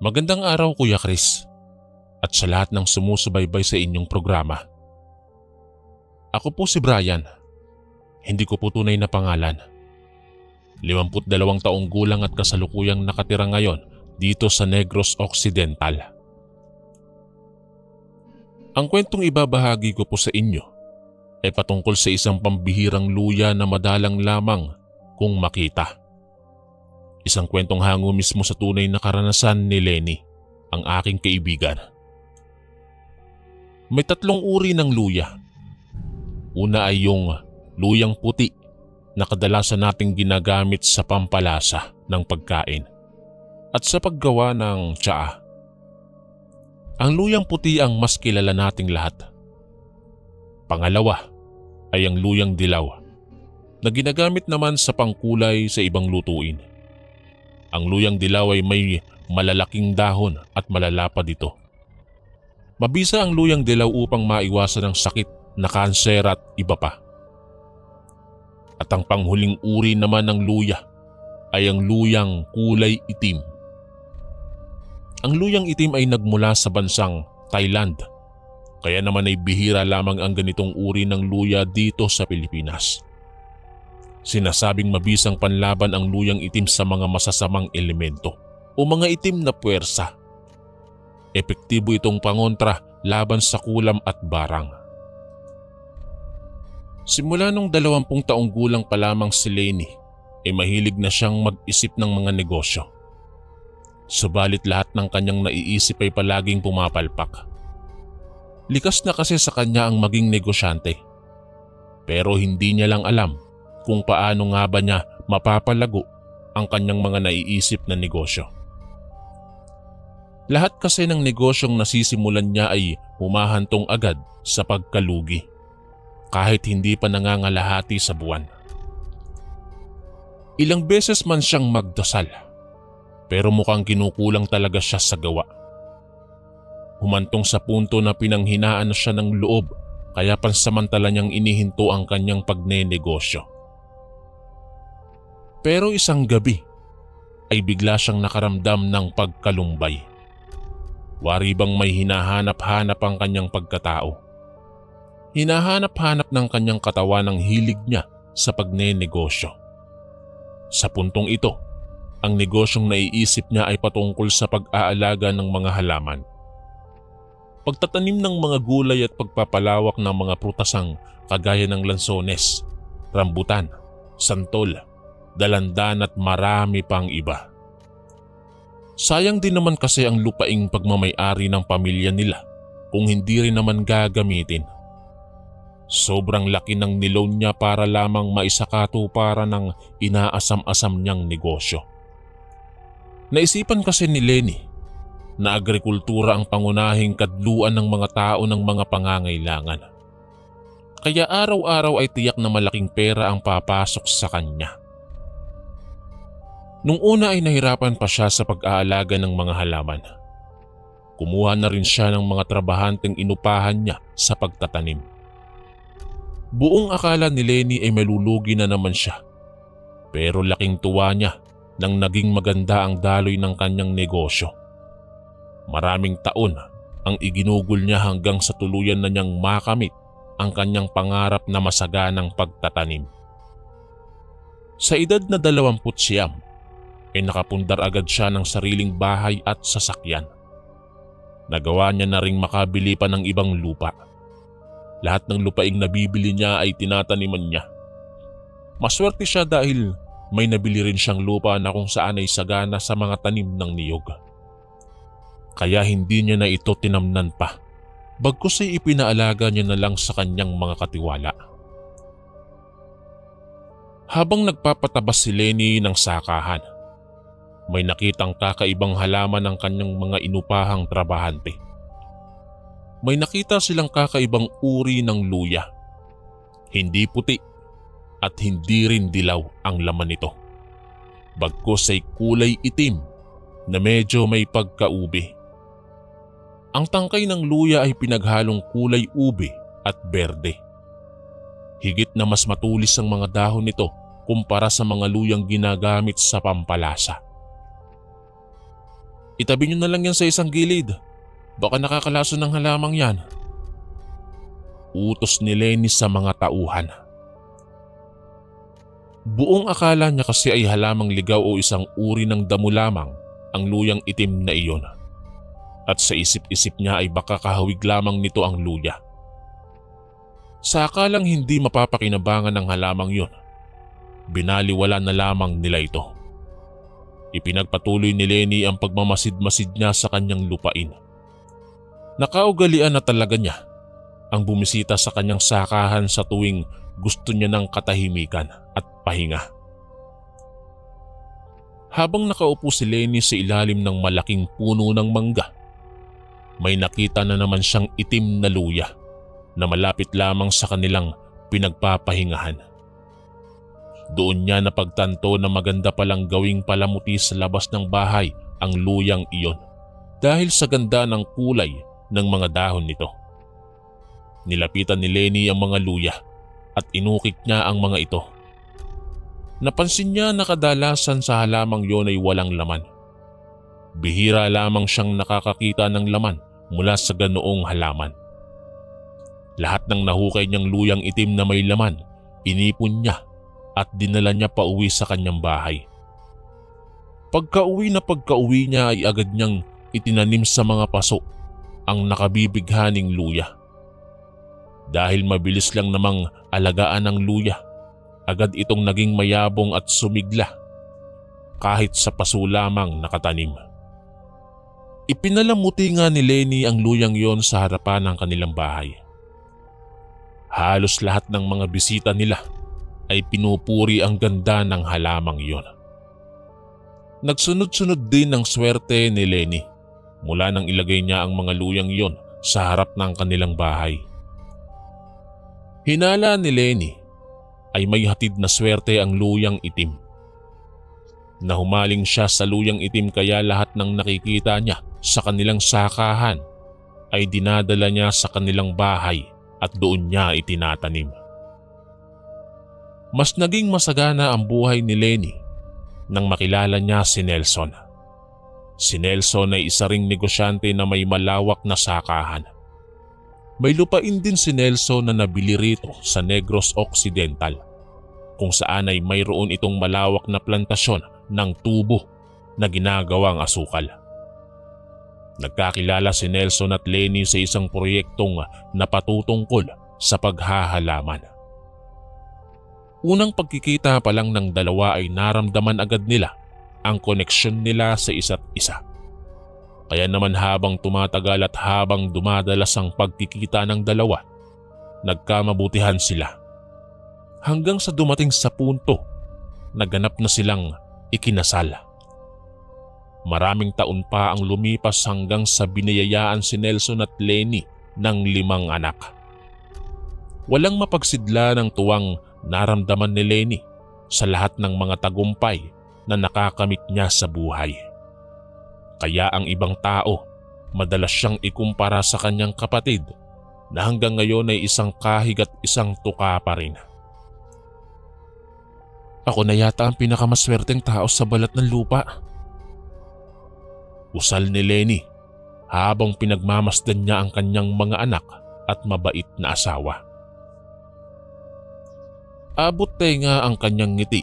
Magandang araw Kuya Chris at sa lahat ng sumusubaybay sa inyong programa. Ako po si Brian, hindi ko po tunay na pangalan. 52 taong gulang at kasalukuyang nakatira ngayon dito sa Negros Occidental. Ang kwentong ibabahagi ko po sa inyo ay patungkol sa isang pambihirang luya na madalang lamang kung makita. Isang kwentong hango mismo sa tunay na karanasan ni Lenny, ang aking kaibigan. May 3 uri ng luya. Una ay yung luyang puti na kadalasan nating ginagamit sa pampalasa ng pagkain at sa paggawa ng tsaa. Ang luyang puti ang mas kilala nating lahat. Pangalawa ay ang luyang dilaw na ginagamit naman sa pangkulay sa ibang lutuin. Ang luyang dilaw ay may malalaking dahon at malalapad ito. Mabisa ang luyang dilaw upang maiwasan ang sakit na kanser at iba pa. At ang panghuling uri naman ng luya ay ang luyang kulay itim. Ang luyang itim ay nagmula sa bansang Thailand, kaya naman ay bihira lamang ang ganitong uri ng luya dito sa Pilipinas. Sinasabing mabisang panlaban ang luyang itim sa mga masasamang elemento o mga itim na puwersa. Epektibo itong pangontra laban sa kulam at barang. Simula nung 20 taong gulang pa lamang si Lenny ay mahilig na siyang mag-isip ng mga negosyo. Subalit lahat ng kanyang naiisip ay palaging pumapalpak. Likas na kasi sa kanya ang maging negosyante. Pero hindi niya lang alam kung paano nga ba niya mapapalago ang kanyang mga naiisip na negosyo. Lahat kasi ng negosyong nasisimulan niya ay humahantong agad sa pagkalugi, kahit hindi pa nangangalahati sa buwan. Ilang beses man siyang magdasal, pero mukhang kinukulang talaga siya sa gawa. Humantong sa punto na pinanghinaan na siya ng loob, kaya pansamantala niyang inihinto ang kanyang pagnenegosyo. Pero isang gabi ay bigla siyang nakaramdam ng pagkalumbay. Wari bang may hinahanap-hanap ang kanyang pagkatao. Hinahanap-hanap ng kanyang katawan ang hilig niya sa pagnenegosyo. Sa puntong ito, ang negosyong naiisip niya ay patungkol sa pag-aalaga ng mga halaman. Pagtatanim ng mga gulay at pagpapalawak ng mga prutasang kagaya ng lansones, rambutan, santol, dalandan at marami pang iba. Sayang din naman kasi ang lupaing pagmamay-ari ng pamilya nila kung hindi rin naman gagamitin. Sobrang laki ng niloan niya para lamang maisakatuparan ng inaasam-asam niyang negosyo. Naisipan kasi ni Lenny na agrikultura ang pangunahing kadluan ng mga tao ng mga pangangailangan. Kaya araw-araw ay tiyak na malaking pera ang papasok sa kanya. Nung una ay nahirapan pa siya sa pag-aalaga ng mga halaman. Kumuha na rin siya ng mga trabahanteng inupahan niya sa pagtatanim. Buong akala ni Lenny ay malulugi na naman siya. Pero laking tuwa niya nang naging maganda ang daloy ng kanyang negosyo. Maraming taon ang iginugol niya hanggang sa tuluyan na niyang makamit ang kanyang pangarap na masaganang pagtatanim. Sa edad na 29, ay nakapundar agad siya ng sariling bahay at sasakyan. Nagawa niya na ring makabili pa ng ibang lupa. Lahat ng lupaing nabibili niya ay tinataniman niya. Maswerte siya dahil may nabili rin siyang lupa na kung saan ay sagana sa mga tanim ng niyog. Kaya hindi niya na ito tinamnan pa, bagkus ay ipinaalaga niya na lang sa kanyang mga katiwala. Habang nagpapatabas si Lenny ng sakahan, may nakitang kakaibang halaman ng kanyang mga inupahang trabahante. May nakita silang kakaibang uri ng luya. Hindi puti at hindi rin dilaw ang laman nito. Bagkus ay kulay itim na medyo may pagkaube. Ang tangkay ng luya ay pinaghalong kulay ube at berde. Higit na mas matulis ang mga dahon nito kumpara sa mga luyang ginagamit sa pampalasa. Itabi niyo na lang yan sa isang gilid. Baka nakakalason ng halamang yan. Utos ni Lenny sa mga tauhan. Buong akala niya kasi ay halamang ligaw o isang uri ng damo lamang ang luyang itim na iyon. At sa isip-isip niya ay baka kahawig lamang nito ang luya. Sa akalang hindi mapapakinabangan ng halamang yun, binaliwala na lamang nila ito. Ipinagpatuloy ni Lenny ang pagmamasid-masid niya sa kanyang lupain. Nakaugalian na talaga niya ang bumisita sa kanyang sakahan sa tuwing gusto niya ng katahimikan at pahinga. Habang nakaupo si Lenny sa ilalim ng malaking puno ng mangga, may nakita na naman siyang itim na luya na malapit lamang sa kanilang pinagpapahingahan. Doon niya napagtanto na maganda palang gawing palamuti sa labas ng bahay ang luyang iyon dahil sa ganda ng kulay ng mga dahon nito. Nilapitan ni Lenny ang mga luya at inukik niya ang mga ito. Napansin niya na kadalasan sa halamang yon ay walang laman. Bihira lamang siyang nakakakita ng laman mula sa ganoong halaman. Lahat ng nahukay niyang luyang itim na may laman, inipon niya at dinala niya pa uwi sa kanyang bahay. Pagka-uwi niya ay agad niyang itinanim sa mga paso ang nakabibighaning luya. Dahil mabilis lang namang alagaan ng luya, agad itong naging mayabong at sumigla kahit sa paso lamang nakatanim. Ipinalamuti nga ni Lenny ang luyang yon sa harapan ng kanilang bahay. Halos lahat ng mga bisita nila ay pinupuri ang ganda ng halamang yon. Nagsunod-sunod din ng swerte ni Lenny mula nang ilagay niya ang mga luyang yon sa harap ng kanilang bahay. Hinala ni Lenny ay may hatid na swerte ang luyang itim. Nahumaling siya sa luyang itim kaya lahat ng nakikita niya sa kanilang sakahan ay dinadala niya sa kanilang bahay at doon niya itinatanim. Mas naging masagana ang buhay ni Lenny nang makilala niya si Nelson. Si Nelson ay isa ring negosyante na may malawak na sakahan. May lupain din si Nelson na nabili rito sa Negros Occidental, kung saan ay mayroon itong malawak na plantasyon ng tubo na ginagawang asukal. Nagkakilala si Nelson at Lenny sa isang proyektong napatutungkol sa paghahalaman. Unang pagkikita pa lang ng dalawa ay naramdaman agad nila ang koneksyon nila sa isa't isa. Kaya naman habang tumatagal at habang dumadalas ang pagkikita ng dalawa, nagkamabutihan sila. Hanggang sa dumating sa punto, naganap na silang ikinasal. Maraming taon pa ang lumipas hanggang sa biniyayaan si Nelson at Lenny ng 5 anak. Walang mapagsidla ng tuwang naramdaman ni Lenny sa lahat ng mga tagumpay na nakakamit niya sa buhay. Kaya ang ibang tao, madalas siyang ikumpara sa kanyang kapatid na hanggang ngayon ay isang kahig at isang tuka pa rin. Ako na yata ang pinakamaswerteng tao sa balat ng lupa. Usal ni Lenny habang pinagmamasdan niya ang kanyang mga anak at mabait na asawa. Abot tenga ang kanyang ngiti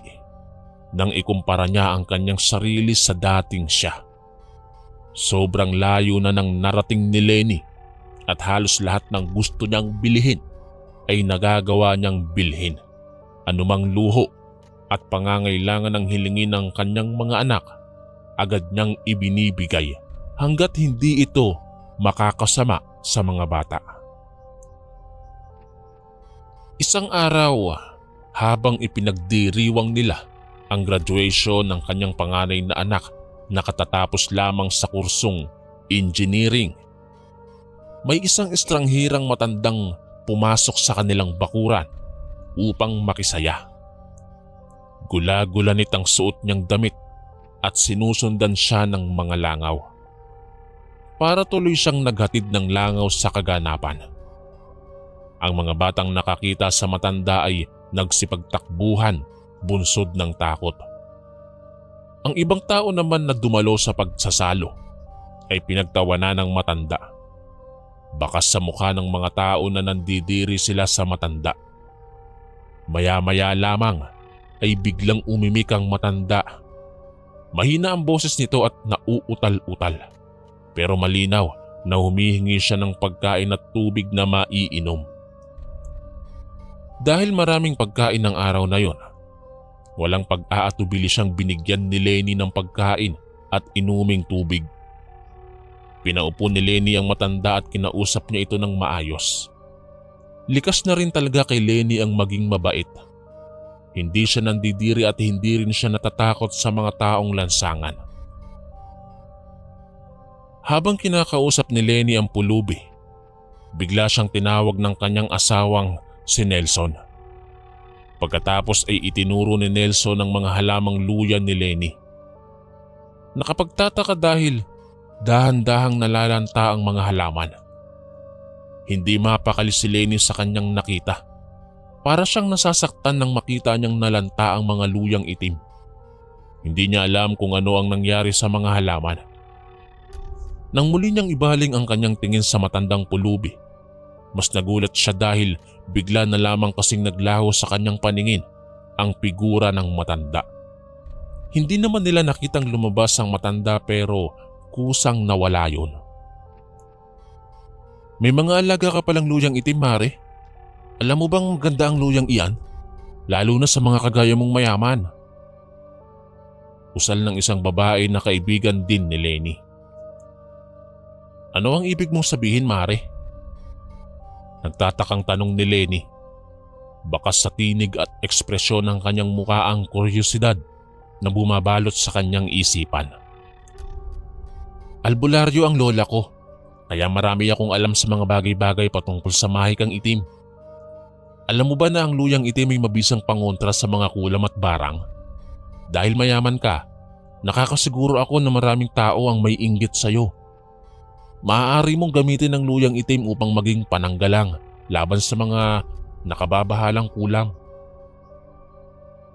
nang ikumpara niya ang kanyang sarili sa dating siya. Sobrang layo na ng narating ni Lenny at halos lahat ng gusto niyang bilhin ay nagagawa niyang bilhin. Anumang luho at pangangailangan ng hilingin ng kanyang mga anak, agad niyang ibinibigay hanggat hindi ito makakasama sa mga bata. Isang araw, habang ipinagdiriwang nila ang graduation ng kanyang panganay na anak na katatapos lamang sa kursong engineering, may isang estranghirang matandang pumasok sa kanilang bakuran upang makisaya. Gula-gulanit ang suot niyang damit at sinusundan siya ng mga langaw. Para tuloy siyang naghatid ng langaw sa kaganapan. Ang mga batang nakakita sa matanda ay nagsipagtakbuhan, bunsod ng takot. Ang ibang tao naman na dumalo sa pagsasalo ay pinagtawanan ng matanda. Bakas sa mukha ng mga tao na nandidiri sila sa matanda. Maya-maya lamang ay biglang umimik ang matanda. Mahina ang boses nito at nauutal-utal. Pero malinaw na humihingi siya ng pagkain at tubig na maiinom. Dahil maraming pagkain ng araw na yon, walang pag-aatubili siyang binigyan ni Lenny ng pagkain at inuming tubig. Pinaupo ni Lenny ang matanda at kinausap niya ito ng maayos. Likas na rin talaga kay Lenny ang maging mabait. Hindi siya nandidiri at hindi rin siya natatakot sa mga taong lansangan. Habang kinakausap ni Lenny ang pulubi, bigla siyang tinawag ng kanyang asawang si Nelson. Pagkatapos ay itinuro ni Nelson ang mga halamang luya ni Lenny. Nakapagtataka dahil dahan-dahang nalalanta ang mga halaman. Hindi mapakali si Lenny sa kanyang nakita. Para siyang nasasaktan nang makita niyang nalanta ang mga luyang itim. Hindi niya alam kung ano ang nangyari sa mga halaman. Nang muli niyang ibaling ang kanyang tingin sa matandang pulubi, mas nagulat siya dahil bigla na lamang kasing naglaho sa kanyang paningin ang figura ng matanda. Hindi naman nila nakitang lumabas ang matanda pero kusang nawala yun. May mga alaga ka palang luyang itim, Mare. Alam mo bang maganda ang luyang iyan? Lalo na sa mga kagaya mong mayaman. Usal ng isang babae na kaibigan din ni Lenny. Ano ang ibig mong sabihin, Mare? Nagtatakang tanong ni Lenny. Bakas sa tinig at ekspresyon ng kanyang mukha ang kuryosidad na bumabalot sa kanyang isipan. Albularyo ang lola ko, kaya marami akong alam sa mga bagay-bagay patungkol sa mahikang itim. Alam mo ba na ang luyang itim ay mabisang pangontra sa mga kulam at barang? Dahil mayaman ka, nakakasiguro ako na maraming tao ang may inggit sa'yo. Maaari mong gamitin ang luyang itim upang maging pananggalang laban sa mga nakababahalang kulam.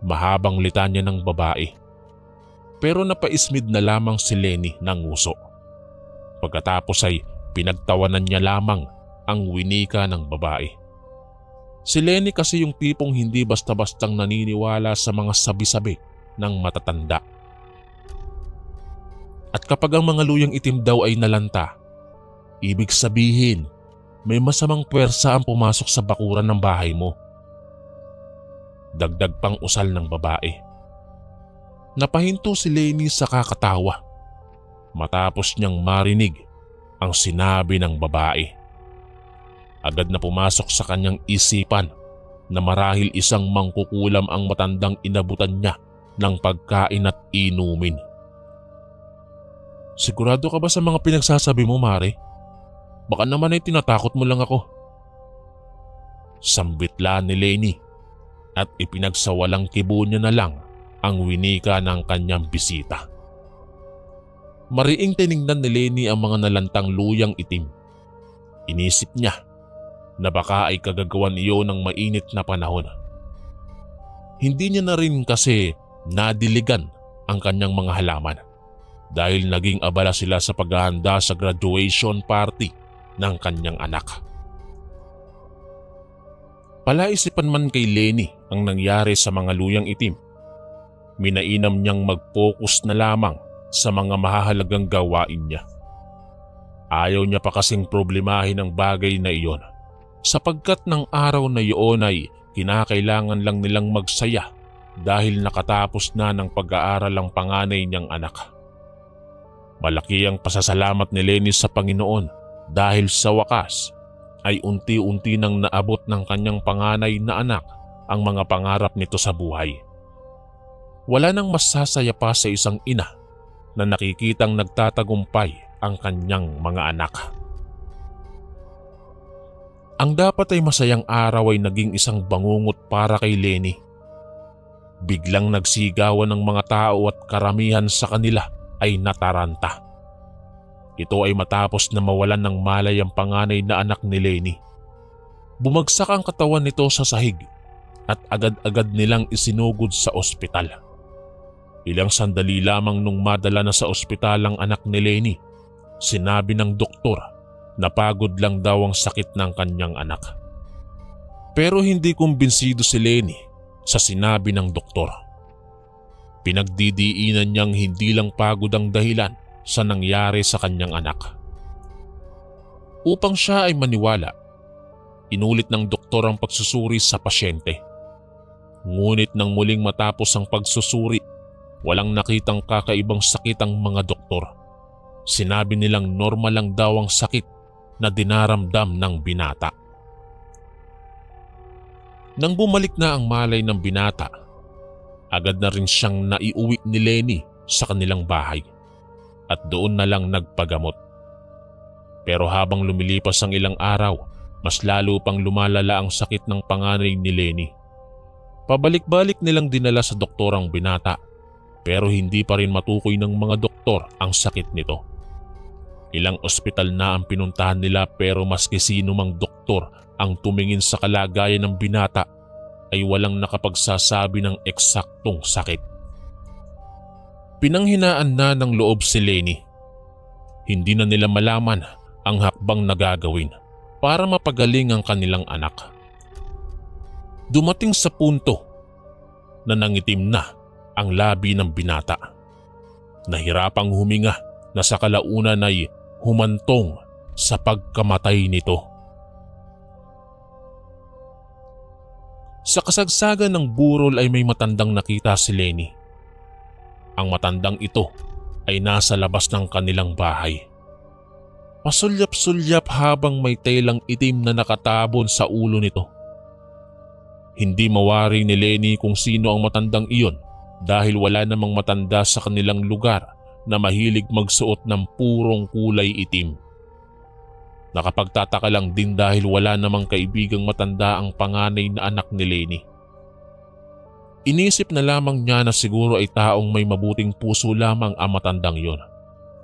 Mahabang litanya ng babae. Pero napaismid na lamang si Lenny ng nguso. Pagkatapos ay pinagtawanan niya lamang ang winika ng babae. Si Lenny kasi yung tipong hindi basta-bastang naniniwala sa mga sabi-sabi ng matatanda. At kapag ang mga luyang itim daw ay nalanta, ibig sabihin may masamang puwersa ang pumasok sa bakuran ng bahay mo. Dagdag pang usal ng babae. Napahinto si Lenny sa kakatawa matapos niyang marinig ang sinabi ng babae. Agad na pumasok sa kanyang isipan na marahil isang mangkukulam ang matandang inabutan niya ng pagkain at inumin. Sigurado ka ba sa mga pinagsasabi mo, Mare? Baka naman ay tinatakot mo lang ako. Sambitla ni Lenny at ipinagsawalang kibo niya na lang ang winika ng kanyang bisita. Mariing tiningnan ni Lenny ang mga nalantang luyang itim. Inisip niya na baka ay kagagawan iyon ng mainit na panahon. Hindi niya na rin kasi nadiligan ang kanyang mga halaman dahil naging abala sila sa paghahanda sa graduation party ng kanyang anak. Palaisipan man kay Lenny ang nangyari sa mga luyang itim, minainam niyang mag-focus na lamang sa mga mahahalagang gawain niya. Ayaw niya pa kasing problemahin ang bagay na iyon sapagkat ng araw na iyon ay kinakailangan lang nilang magsaya dahil nakatapos na ng pag-aaral ang panganay niyang anak. Malaki ang pasasalamat ni Lenny sa Panginoon dahil sa wakas ay unti-unti nang naabot ng kanyang panganay na anak ang mga pangarap nito sa buhay. Wala nang masasaya pa sa isang ina na nakikitang nagtatagumpay ang kanyang mga anak. Ang dapat ay masayang araw ay naging isang bangungot para kay Lenny. Biglang nagsigawan ng mga tao at karamihan sa kanila ay nataranta. Ito ay matapos na mawalan ng malay ang panganay na anak ni Lenny. Bumagsak ang katawan nito sa sahig at agad-agad nilang isinugod sa ospital. Ilang sandali lamang nung madala na sa ospital ang anak ni Lenny, sinabi ng doktor na pagod lang daw ang sakit ng kanyang anak. Pero hindi kumbinsido si Lenny sa sinabi ng doktor. Pinagdidiinan niyang hindi lang pagod ang dahilan sa nangyari sa kanyang anak. Upang siya ay maniwala, inulit ng doktor ang pagsusuri sa pasyente. Ngunit nang muling matapos ang pagsusuri, walang nakitang kakaibang sakit ang mga doktor. Sinabi nilang normal lang daw ang sakit na dinaramdam ng binata. Nang bumalik na ang malay ng binata, agad na rin siyang naiuwi ni Lenny sa kanilang bahay at doon na lang nagpagamot. Pero habang lumilipas ang ilang araw, mas lalo pang lumalala ang sakit ng panganay ni Lenny. Pabalik-balik nilang dinala sa doktor ang binata pero hindi pa rin matukoy ng mga doktor ang sakit nito. Ilang ospital na ang pinuntahan nila pero maski sino mang doktor ang tumingin sa kalagayan ng binata ay walang nakapagsasabi ng eksaktong sakit. Pinanghinaan na ng loob si Lenny. Hindi na nila malaman ang hakbang na gagawin para mapagaling ang kanilang anak. Dumating sa punto na nangitim na ang labi ng binata. Nahirapang huminga na sa kalaunan ay humantong sa pagkamatay nito. Sa kasagsagan ng burol ay may matandang nakita si Lenny. Ang matandang ito ay nasa labas ng kanilang bahay. Pasulyap-sulyap habang may telang itim na nakatabon sa ulo nito. Hindi mawari ni Lenny kung sino ang matandang iyon dahil wala namang matanda sa kanilang lugar na mahilig magsuot ng purong kulay itim. Nakapagtataka lang din dahil wala namang kaibigang matanda ang panganay na anak ni Lenny. Inisip na lamang niya na siguro ay taong may mabuting puso lamang ang matandang iyon,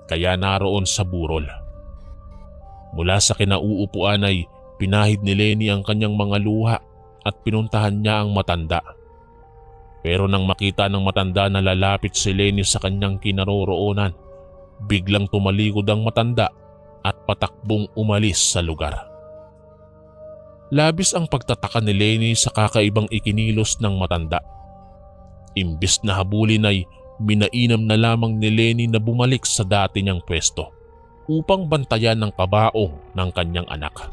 kaya naroon sa burol. Mula sa kinauupuan ay pinahid ni Lenny ang kanyang mga luha at pinuntahan niya ang matanda. Pero nang makita ng matanda na lalapit si Lenny sa kanyang kinaroroonan, biglang tumalikod ang matanda at patakbong umalis sa lugar. Labis ang pagtataka ni Lenny sa kakaibang ikinilos ng matanda. Imbis na habulin ay minainam na lamang ni Lenny na bumalik sa dati niyang pwesto upang bantayan ng kabaong ng kanyang anak.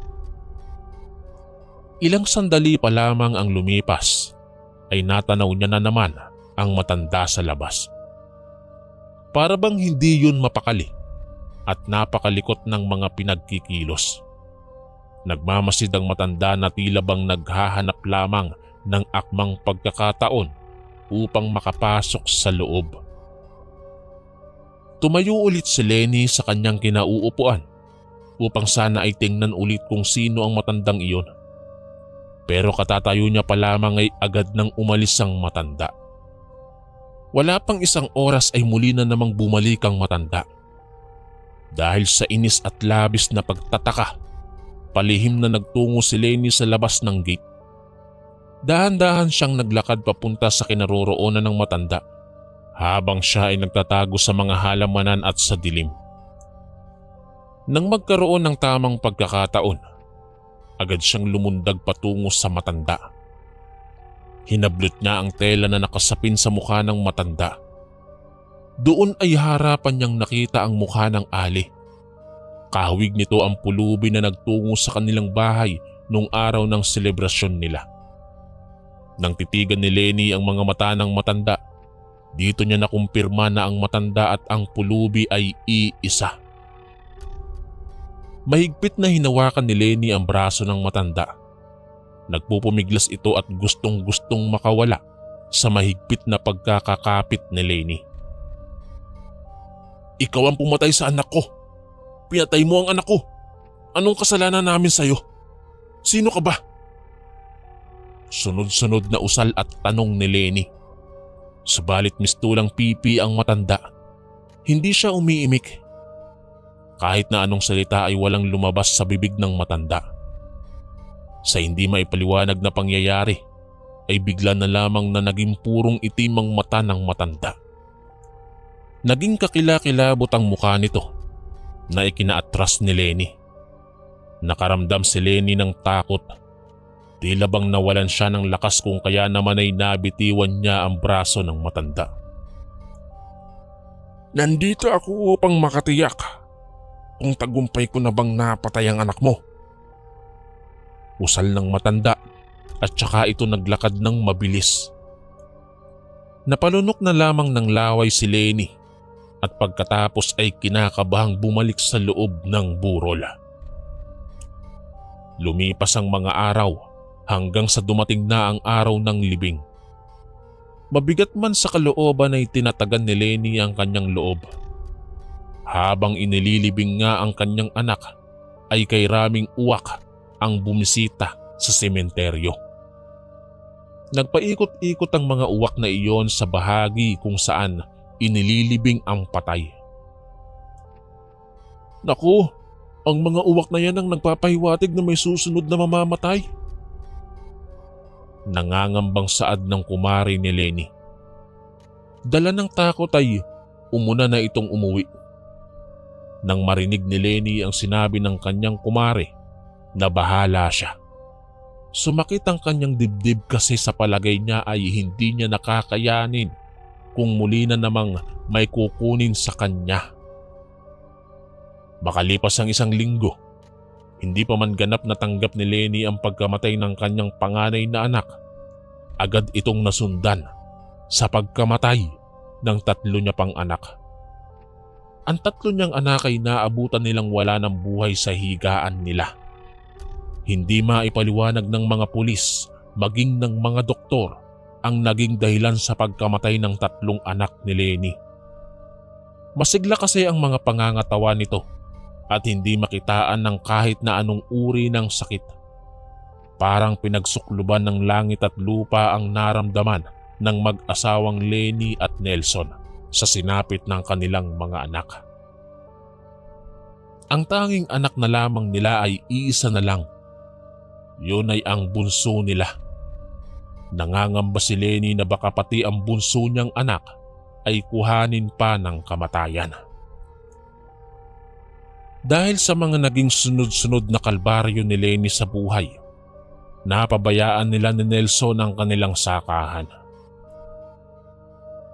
Ilang sandali pa lamang ang lumipas ay natanaw niya na naman ang matanda sa labas. Para bang hindi yun mapakali at napakalikot ng mga pinagkikilos. Nagmamasid ang matanda na tila bang naghahanap lamang ng akmang pagkakataon upang makapasok sa loob. Tumayo ulit si Lenny sa kanyang kinauupuan upang sana ay tingnan ulit kung sino ang matandang iyon. Pero katatayo niya pa lamang ay agad nang umalis ang matanda. Wala pang isang oras ay muli na namang bumalik ang matanda. Dahil sa inis at labis na pagtataka, palihim na nagtungo si Lenny sa labas ng gate. Dahan-dahan siyang naglakad papunta sa kinaroroonan ng matanda habang siya ay nagtatago sa mga halamanan at sa dilim. Nang magkaroon ng tamang pagkakataon, agad siyang lumundag patungo sa matanda. Hinablot niya ang tela na nakasapin sa mukha ng matanda. Doon ay harapan niyang nakita ang mukha ng ali. Kahawig nito ang pulubi na nagtungo sa kanilang bahay nung araw ng selebrasyon nila. Nang titigan ni Lenny ang mga mata ng matanda, dito niya nakumpirma na ang matanda at ang pulubi ay iisa. Mahigpit na hinawakan ni Lenny ang braso ng matanda. Nagpupumiglas ito at gustong-gustong makawala sa mahigpit na pagkakakapit ni Lenny. Ikaw ang pumatay sa anak ko. Pinatay mo ang anak ko. Anong kasalanan namin sa'yo? Sino ka ba? Sunod-sunod na usal at tanong ni Lenny. Subalit mistulang pipi ang matanda. Hindi siya umiimik. Kahit na anong salita ay walang lumabas sa bibig ng matanda. Sa hindi maipaliwanag na pangyayari, ay bigla na lamang na naging purong itim ang mata ng matanda. Naging kakilakilabot ang mukha nito na ikinaatras ni Lenny. Nakaramdam si Lenny ng takot. Tila bang nawalan siya ng lakas kung kaya naman ay nabitiwan niya ang braso ng matanda. Nandito ako upang makatiyak kung tagumpay ko na bang napatay ang anak mo. Usal ng matanda at saka ito naglakad ng mabilis. Napalunok na lamang ng laway si Lenny at pagkatapos ay kinakabahang bumalik sa loob ng burol. Lumipas ang mga araw hanggang sa dumating na ang araw ng libing. Mabigat man sa kalooban ay tinatagan ni Lenny ang kanyang loob. Habang inililibing nga ang kanyang anak ay kay Raming Uwak ang bumisita sa sementeryo. Nagpaikot-ikot ang mga uwak na iyon sa bahagi kung saan inililibing ang patay. Naku, ang mga uwak na yan ang nagpapahiwatig na may susunod na mamamatay. Nangangambang saad ng kumari ni Lenny. Dala ng takot ay umuna na itong umuwi. Nang marinig ni Lenny ang sinabi ng kanyang kumari na bahala siya. Sumakit ang kanyang dibdib kasi sa palagay niya ay hindi niya nakakayanin kung muli na namang may kukunin sa kanya. Makalipas ang 1 linggo, hindi pa man ganap natanggap ni Lenny ang pagkamatay ng kanyang panganay na anak. Agad itong nasundan sa pagkamatay ng 3 niya pang anak. Ang 3 niyang anak ay naabutan nilang wala ng buhay sa higaan nila. Hindi maipaliwanag ng mga pulis maging ng mga doktor ang naging dahilan sa pagkamatay ng 3 anak ni Lenny. Masigla kasi ang mga pangangatawa nito at hindi makitaan ng kahit na anong uri ng sakit. Parang pinagsukluban ng langit at lupa ang naramdaman ng mag-asawang Lenny at Nelson sa sinapit ng kanilang mga anak. Ang tanging anak na lamang nila ay iisa na lang. Yun ay ang bunso nila. Nangangamba si Lenny na baka pati ang bunso niyang anak ay kuhanin pa ng kamatayan. Dahil sa mga naging sunod-sunod na kalbaryo ni Lenny sa buhay, napabayaan nila ni Nelson ang kanilang sakahan.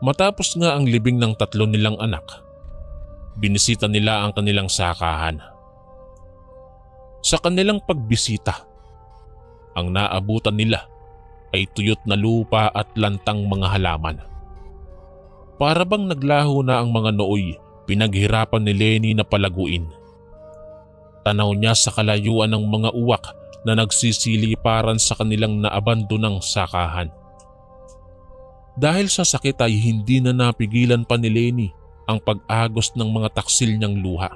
Matapos nga ang libing ng 3 nilang anak, binisita nila ang kanilang sakahan. Sa kanilang pagbisita, ang naabutan nila ay tuyot na lupa at lantang mga halaman. Para bang naglaho na ang mga nooy, pinaghirapan ni Lenny na palaguin. Tanaw niya sa kalayuan ng mga uwak na nagsisiliparan sa kanilang naabandonang sakahan. Dahil sa sakit ay hindi na napigilan pa ni Lenny ang pag-agos ng mga taksil niyang luha.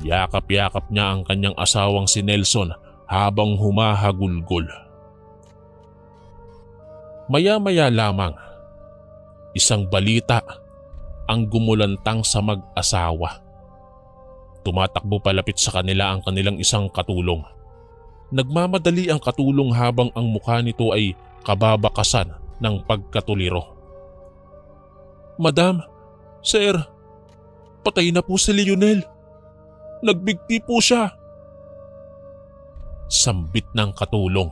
Yakap-yakap niya ang kanyang asawang si Nelson habang humahagulgol. Maya-maya lamang, isang balita ang gumulantang sa mag-asawa. Tumatakbo palapit sa kanila ang kanilang isang katulong. Nagmamadali ang katulong habang ang mukha nito ay kababakasan ng pagkatuliro. Madam, sir, patay na po si Lionel. Nagbigti po siya. Sambit ng katulong.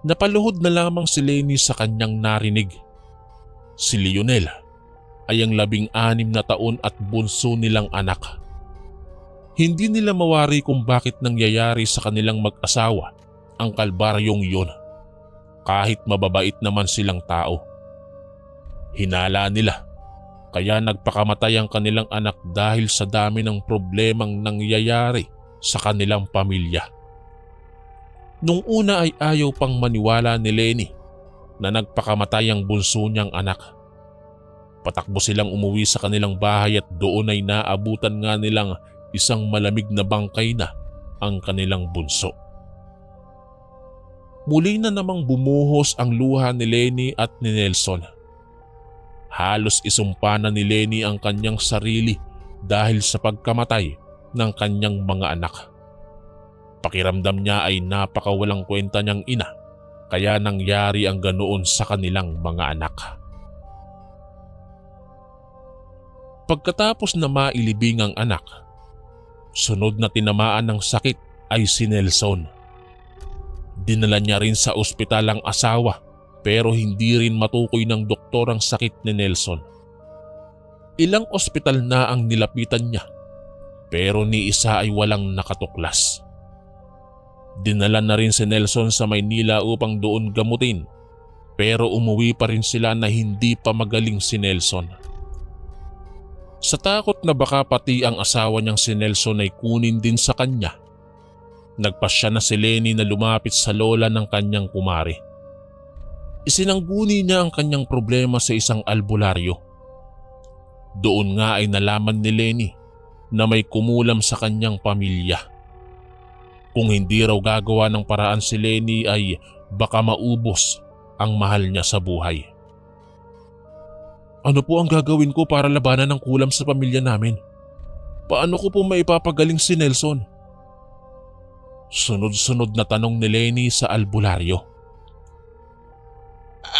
Napaluhod na lamang si Lenny sa kanyang narinig. Si Lionel ay ang 16 na taon at bunso nilang anak. Hindi nila mawari kung bakit nangyayari sa kanilang mag-asawa ang kalbaryong yun. Kahit mababait naman silang tao. Hinala nila kaya nagpakamatay ang kanilang anak dahil sa dami ng problemang nangyayari sa kanilang pamilya. Nung una ay ayaw pang maniwala ni Lenny na nagpakamatay ang bunso niyang anak. Patakbo silang umuwi sa kanilang bahay at doon ay naabutan nga nilang isang malamig na bangkay na ang kanilang bunso. Muli na namang bumuhos ang luha ni Lenny at ni Nelson. Halos isumpa na ni Lenny ang kanyang sarili dahil sa pagkamatay ng kanyang mga anak. Pakiramdam niya ay napakawalang kwenta niyang ina kaya nangyari ang ganoon sa kanilang mga anak. Pagkatapos na mailibing ang anak, sunod na tinamaan ng sakit ay si Nelson. Dinala niya rin sa ospital ang asawa pero hindi rin matukoy ng doktor ang sakit ni Nelson. Ilang ospital na ang nilapitan niya pero ni isa ay walang nakatuklas. Dinala na rin si Nelson sa Maynila upang doon gamutin pero umuwi pa rin sila na hindi pa magaling si Nelson. Sa takot na baka pati ang asawa niyang si Nelson ay kunin din sa kanya, nagpasya na si Lenny na lumapit sa lola ng kanyang kumare. Isinangguni niya ang kanyang problema sa isang albularyo. Doon nga ay nalaman ni Lenny na may kumulam sa kanyang pamilya. Kung hindi raw gagawa ng paraan si Lenny ay baka maubos ang mahal niya sa buhay. Ano po ang gagawin ko para labanan ng kulam sa pamilya namin? Paano ko po maipapagaling si Nelson? Sunod-sunod na tanong ni Lenny sa albularyo.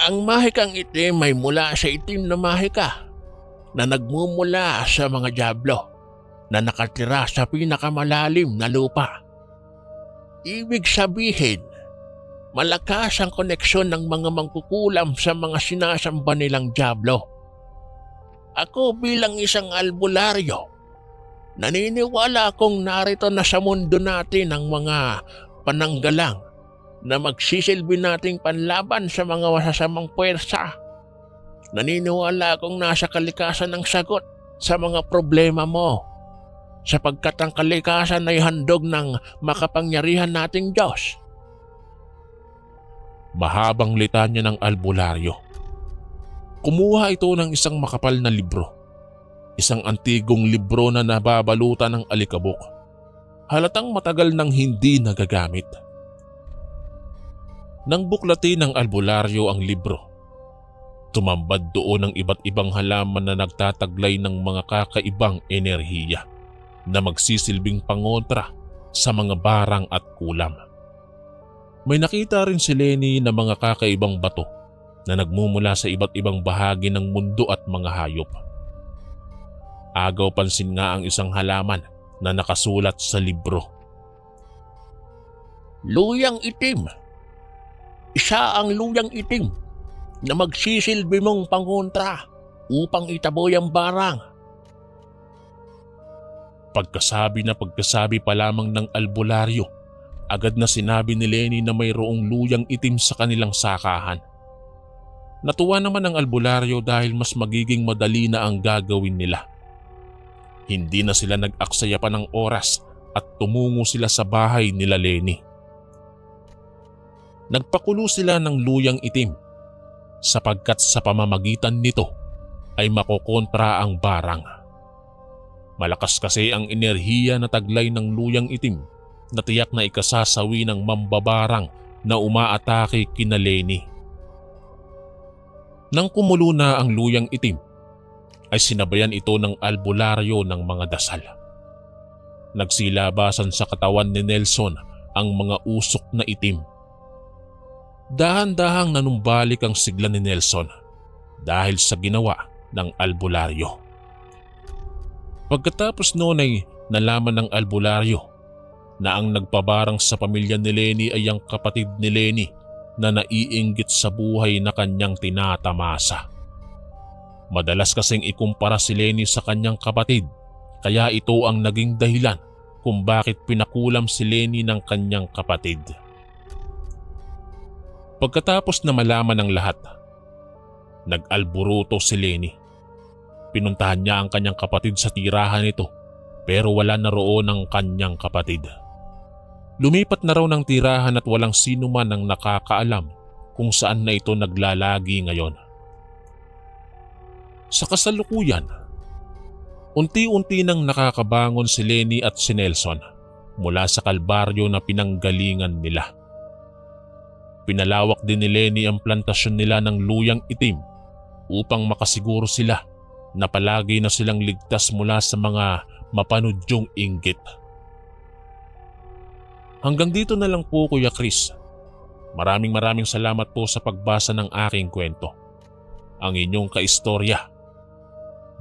Ang mahikang itim ay mula sa itim na mahika na nagmumula sa mga dyablo na nakatira sa pinakamalalim na lupa. Ibig sabihin, malakas ang koneksyon ng mga mangkukulam sa mga sinasamba nilang dyablo. Ako bilang isang albularyo, naniniwala akong narito na sa mundo natin ang mga pananggalang na magsisilbi nating panlaban sa mga masasamang puwersa. Naniniwala akong nasa kalikasan ng sagot sa mga problema mo, sapagkat ang kalikasan ay handog ng makapangyarihan nating Diyos. Mahabang litanya ng albularyo. Kumuha ito ng isang makapal na libro. Isang antigong libro na nababalutan ng alikabok. Halatang matagal nang hindi nagagamit. Nang buklatin ng albularyo ang libro, tumambad doon ang iba't ibang halaman na nagtataglay ng mga kakaibang enerhiya na magsisilbing pangontra sa mga barang at kulam. May nakita rin si Lenny na mga kakaibang bato na nagmumula sa iba't ibang bahagi ng mundo at mga hayop. Agaw pansin nga ang isang halaman na nakasulat sa libro. Luyang itim. Isa ang luyang itim na magsisilbi mong pangontra upang itaboy ang barang. Pagkasabi pa lamang ng albularyo, agad na sinabi ni Lenny na mayroong luyang itim sa kanilang sakahan. Natuwa naman ang albularyo dahil mas magiging madali na ang gagawin nila. Hindi na sila nag-aksaya pa ng oras at tumungo sila sa bahay nila Lenny. Nagpakulo sila ng luyang itim sapagkat sa pamamagitan nito ay makokontra ang barang. Malakas kasi ang enerhiya na taglay ng luyang itim na tiyak na ikasasawi ng mambabarang na umaatake kina Lenny. Nang kumulo na ang luyang itim, ay sinabayan ito ng albularyo ng mga dasal. Nagsilabasan sa katawan ni Nelson ang mga usok na itim. Dahan-dahang nanumbalik ang sigla ni Nelson dahil sa ginawa ng albularyo. Pagkatapos noon ay nalaman ng albularyo na ang nagpabarang sa pamilya ni Lenny ay ang kapatid ni Lenny na naiinggit sa buhay na kanyang tinatamasa. Madalas kasing ikumpara si Lenny sa kanyang kapatid, kaya ito ang naging dahilan kung bakit pinakulam si Lenny ng kanyang kapatid. Pagkatapos na malaman ng lahat, nag-alburuto si Lenny. Pinuntahan niya ang kanyang kapatid sa tirahan nito pero wala na roon ang kanyang kapatid. Lumipat na raw ng tirahan at walang sino man ang nakakaalam kung saan na ito naglalagi ngayon. Sa kasalukuyan, unti-unti nang nakakabangon si Lenny at si Nelson mula sa kalbaryo na pinanggalingan nila. Pinalawak din ni Lenny ang plantasyon nila ng luyang itim upang makasiguro sila na palagi na silang ligtas mula sa mga mapanudyong inggit. Hanggang dito na lang po Kuya Chris. Maraming salamat po sa pagbasa ng aking kwento. Ang inyong kaistorya,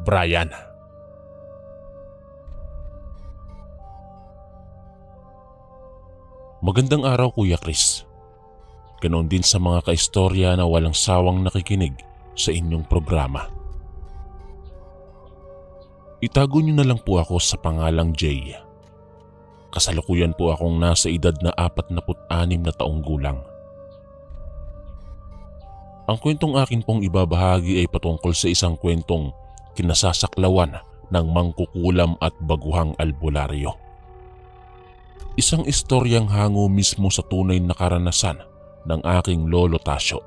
Brian. Magandang araw Kuya Chris. Ganon din sa mga kaistorya na walang sawang nakikinig sa inyong programa. Itago niyo na lang po ako sa pangalang Jay. Kasalukuyan po akong nasa edad na 46 na taong gulang. Ang kwentong akin pong ibabahagi ay patungkol sa isang kwentong kinasasaklawan ng mangkukulam at baguhang albularyo. Isang istoryang hango mismo sa tunay na karanasan ng aking lolo Tasyo.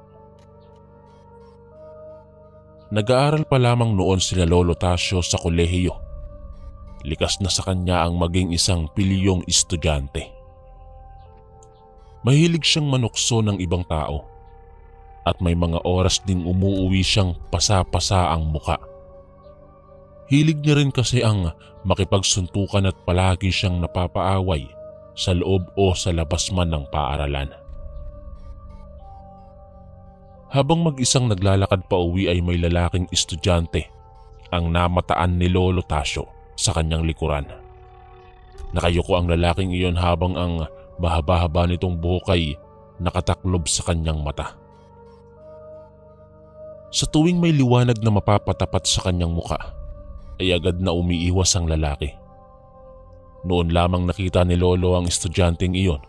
Nag-aaral pa lamang noon sila lolo Tasyo sa kolehiyo. Likas na sa kanya ang maging isang piliyong estudyante. Mahilig siyang manukso ng ibang tao at may mga oras ding umuuwi siyang pasa-pasa ang muka. Hilig niya rin kasi ang makipagsuntukan at palagi siyang napapaaway sa loob o sa labas man ng paaralan. Habang mag-isang naglalakad pa uwi ay may lalaking estudyante ang namataan ni Lolo Tasyo sa kanyang likuran. Nakayuko ang lalaking iyon habang ang mahaba-haba nitong buhok ay nakataklob sa kanyang mata. Sa tuwing may liwanag na mapapatapat sa kanyang muka, ay agad na umiiwas ang lalaki. Noon lamang nakita ni Lolo ang estudyanteng iyon,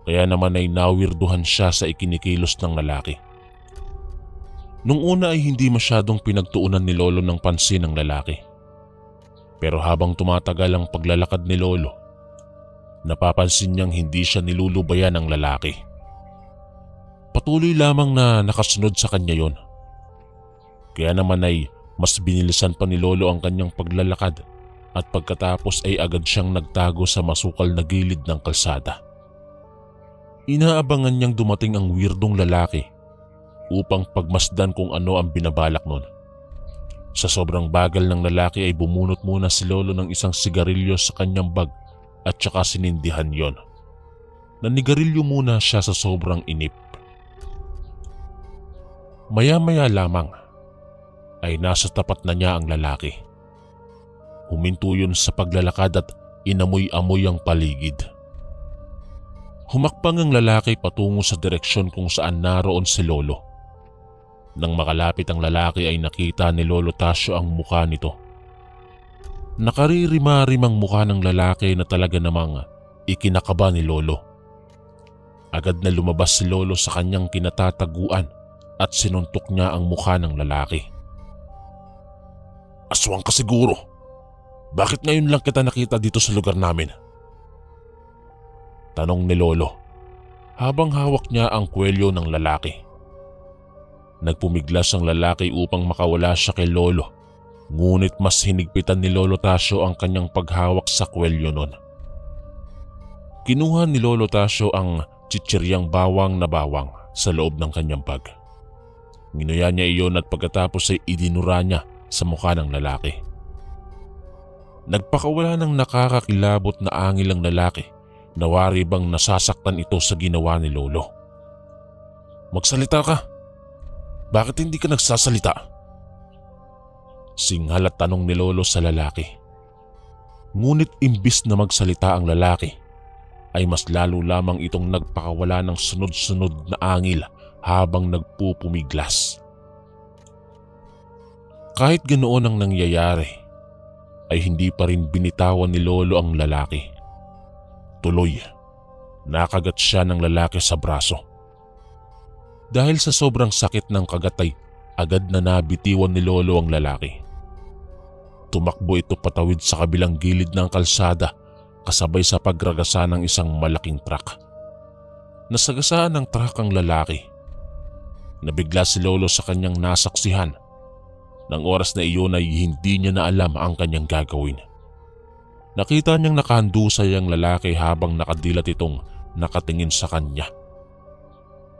kaya naman ay nawirduhan siya sa ikinikilos ng lalaki. Nung una ay hindi masyadong pinagtuunan ni Lolo ng pansin ng lalaki. Pero habang tumatagal ang paglalakad ni Lolo, napapansin niyang hindi siya nilulubayan ng lalaki. Patuloy lamang na nakasunod sa kanya yon. Kaya naman ay mas binilisan pa ni Lolo ang kanyang paglalakad at pagkatapos ay agad siyang nagtago sa masukal na gilid ng kalsada. Inaabangan niyang dumating ang weirdong lalaki upang pagmasdan kung ano ang binabalak nun. Sa sobrang bagal ng lalaki ay bumunot muna si Lolo ng isang sigarilyo sa kanyang bag at saka sinindihan yon. Nanigarilyo muna siya sa sobrang inip. Maya-maya lamang ay nasa tapat na niya ang lalaki. Huminto yun sa paglalakad at inamoy-amoy ang paligid. Humakbang ang lalaki patungo sa direksyon kung saan naroon si Lolo. Nang makalapit ang lalaki ay nakita ni Lolo Tasyo ang mukha nito. Nakaririma-rimang mukha ng lalaki na talaga namang ikinakaba ni Lolo. Agad na lumabas si Lolo sa kanyang kinatataguan at sinuntok niya ang mukha ng lalaki. "Aswang ka siguro. Bakit ngayon lang kita nakita dito sa lugar namin?" Tanong ni Lolo habang hawak niya ang kwelyo ng lalaki. Nagpumiglas ang lalaki upang makawala siya kay Lolo, ngunit mas hinigpitan ni Lolo Tasyo ang kanyang paghawak sa kwelyo nun. Kinuha ni Lolo Tasyo ang chichiryang bawang na bawang sa loob ng kanyang bag. Ginuya niya iyon at pagkatapos ay idinura niya sa mukha ng lalaki. Nagpakawala ng nakakakilabot na angil ang lalaki na wari bang nasasaktan ito sa ginawa ni Lolo. "Magsalita ka. Bakit hindi ka nagsasalita?" Singhal at tanong ni Lolo sa lalaki. Ngunit imbis na magsalita ang lalaki, ay mas lalo lamang itong nagpakawala ng sunod-sunod na angil habang nagpupumiglas. Kahit ganoon ang nangyayari, ay hindi pa rin binitawan ni Lolo ang lalaki. Tuloy, nakagat siya ng lalaki sa braso. Dahil sa sobrang sakit ng kagat ay agad na nabitiwan ni Lolo ang lalaki. Tumakbo ito patawid sa kabilang gilid ng kalsada kasabay sa pagragasa ng isang malaking truck. Nasagasaan ng truck ang lalaki. Nabigla si Lolo sa kanyang nasaksihan. Nang oras na iyon ay hindi niya na alam ang kanyang gagawin. Nakita niyang nakahandusay ang lalaki habang nakadilat itong nakatingin sa kanya.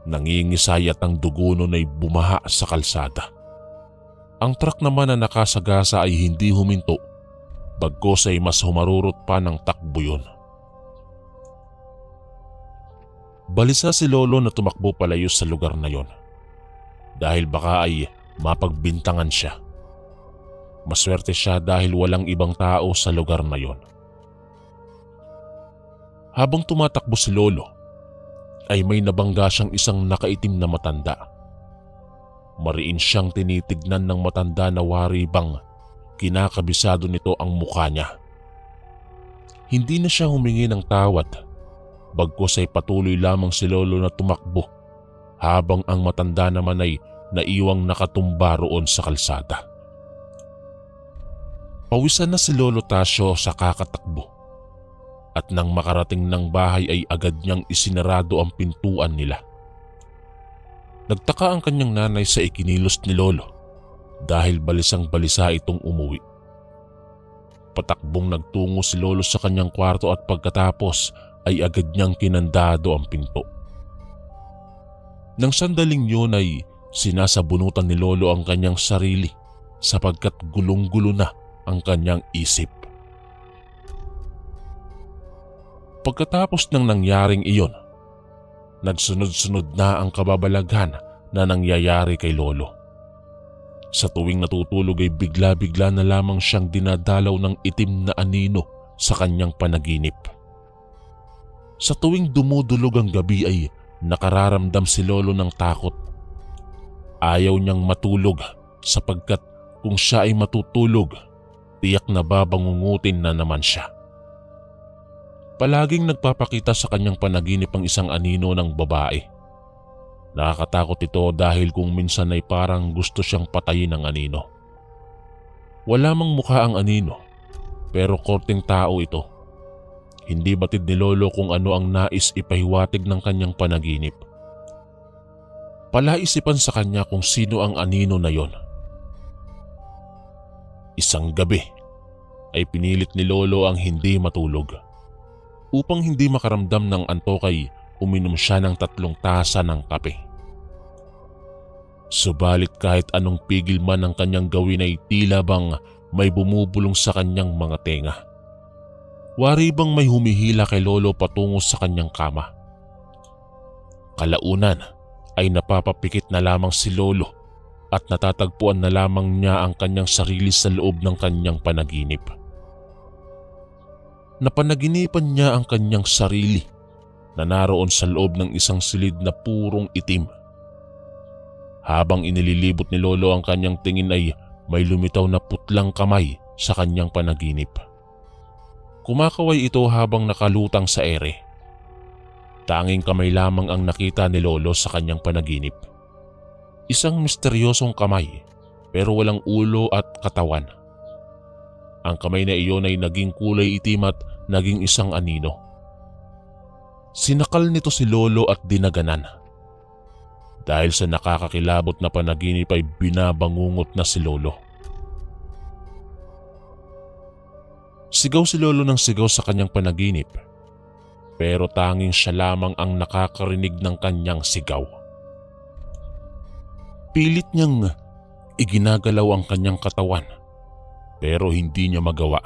Nangingisay at ang dugo nun ay bumaha sa kalsada. Ang truck naman na nakasagasa ay hindi huminto, bagkus ay mas humarurot pa ng takbo yun. Balisa si Lolo na tumakbo palayo sa lugar na yon dahil baka ay mapagbintangan siya. Maswerte siya dahil walang ibang tao sa lugar na yon. Habang tumatakbo si Lolo, ay may nabangga siyang isang nakaitim na matanda. Mariin siyang tinitignan ng matanda na wari bang kinakabisado nito ang mukha niya. Hindi na siya humingi ng tawad, bagkus ay patuloy lamang si Lolo na tumakbo habang ang matanda naman ay naiwang nakatumba roon sa kalsada. Pawisan na si Lolo Tasyo sa kakatakbo at nang makarating ng bahay ay agad niyang isinarado ang pintuan nila. Nagtaka ang kanyang nanay sa ikinilos ni Lolo dahil balisang balisa itong umuwi. Patakbong nagtungo si Lolo sa kanyang kwarto at pagkatapos ay agad niyang kinandado ang pinto. Nang sandaling yun ay sinasabunutan ni Lolo ang kanyang sarili sapagkat gulong-gulo na ang kanyang isip. Pagkatapos ng nangyaring iyon, nagsunod-sunod na ang kababalaghan na nangyayari kay Lolo. Sa tuwing natutulog ay bigla-bigla na lamang siyang dinadalaw ng itim na anino sa kanyang panaginip. Sa tuwing dumudulog ang gabi ay nakararamdam si Lolo ng takot. Ayaw niyang matulog sapagkat kung siya ay matutulog, tiyak na babangungutin na naman siya. Palaging nagpapakita sa kanyang panaginip ang isang anino ng babae. Nakakatakot ito dahil kung minsan ay parang gusto siyang patayin ng anino. Wala mang mukha ang anino, pero korteng tao ito. Hindi batid ni Lolo kung ano ang nais ipahiwatig ng kanyang panaginip. Palaisipan sa kanya kung sino ang anino na yon. Isang gabi ay pinilit ni Lolo ang hindi matulog. Upang hindi makaramdam ng antok ay uminom siya ng 3 tasa ng kape. Subalit kahit anong pigil man ang kanyang gawin ay tila bang may bumubulong sa kanyang mga tenga. Wari bang may humihila kay Lolo patungo sa kanyang kama. Kalaunan ay napapapikit na lamang si Lolo at natatagpuan na lamang niya ang kanyang sarili sa loob ng kanyang panaginip. Napanaginipan niya ang kanyang sarili na naroon sa loob ng isang silid na purong itim. Habang inililibot ni Lolo ang kanyang tingin ay may lumitaw na putlang kamay sa kanyang panaginip. Kumakaway ito habang nakalutang sa ere. Tanging kamay lamang ang nakita ni Lolo sa kanyang panaginip. Isang misteryosong kamay pero walang ulo at katawan. Ang kamay na iyon ay naging kulay itim at naging isang anino. Sinakal nito si Lolo at dinaganan. Dahil sa nakakakilabot na panaginip ay binabangungot na si Lolo. Sigaw si Lolo ng sigaw sa kanyang panaginip, pero tanging siya lamang ang nakakarinig ng kanyang sigaw. Pilit niyang iginagalaw ang kanyang katawan, pero hindi niya magawa.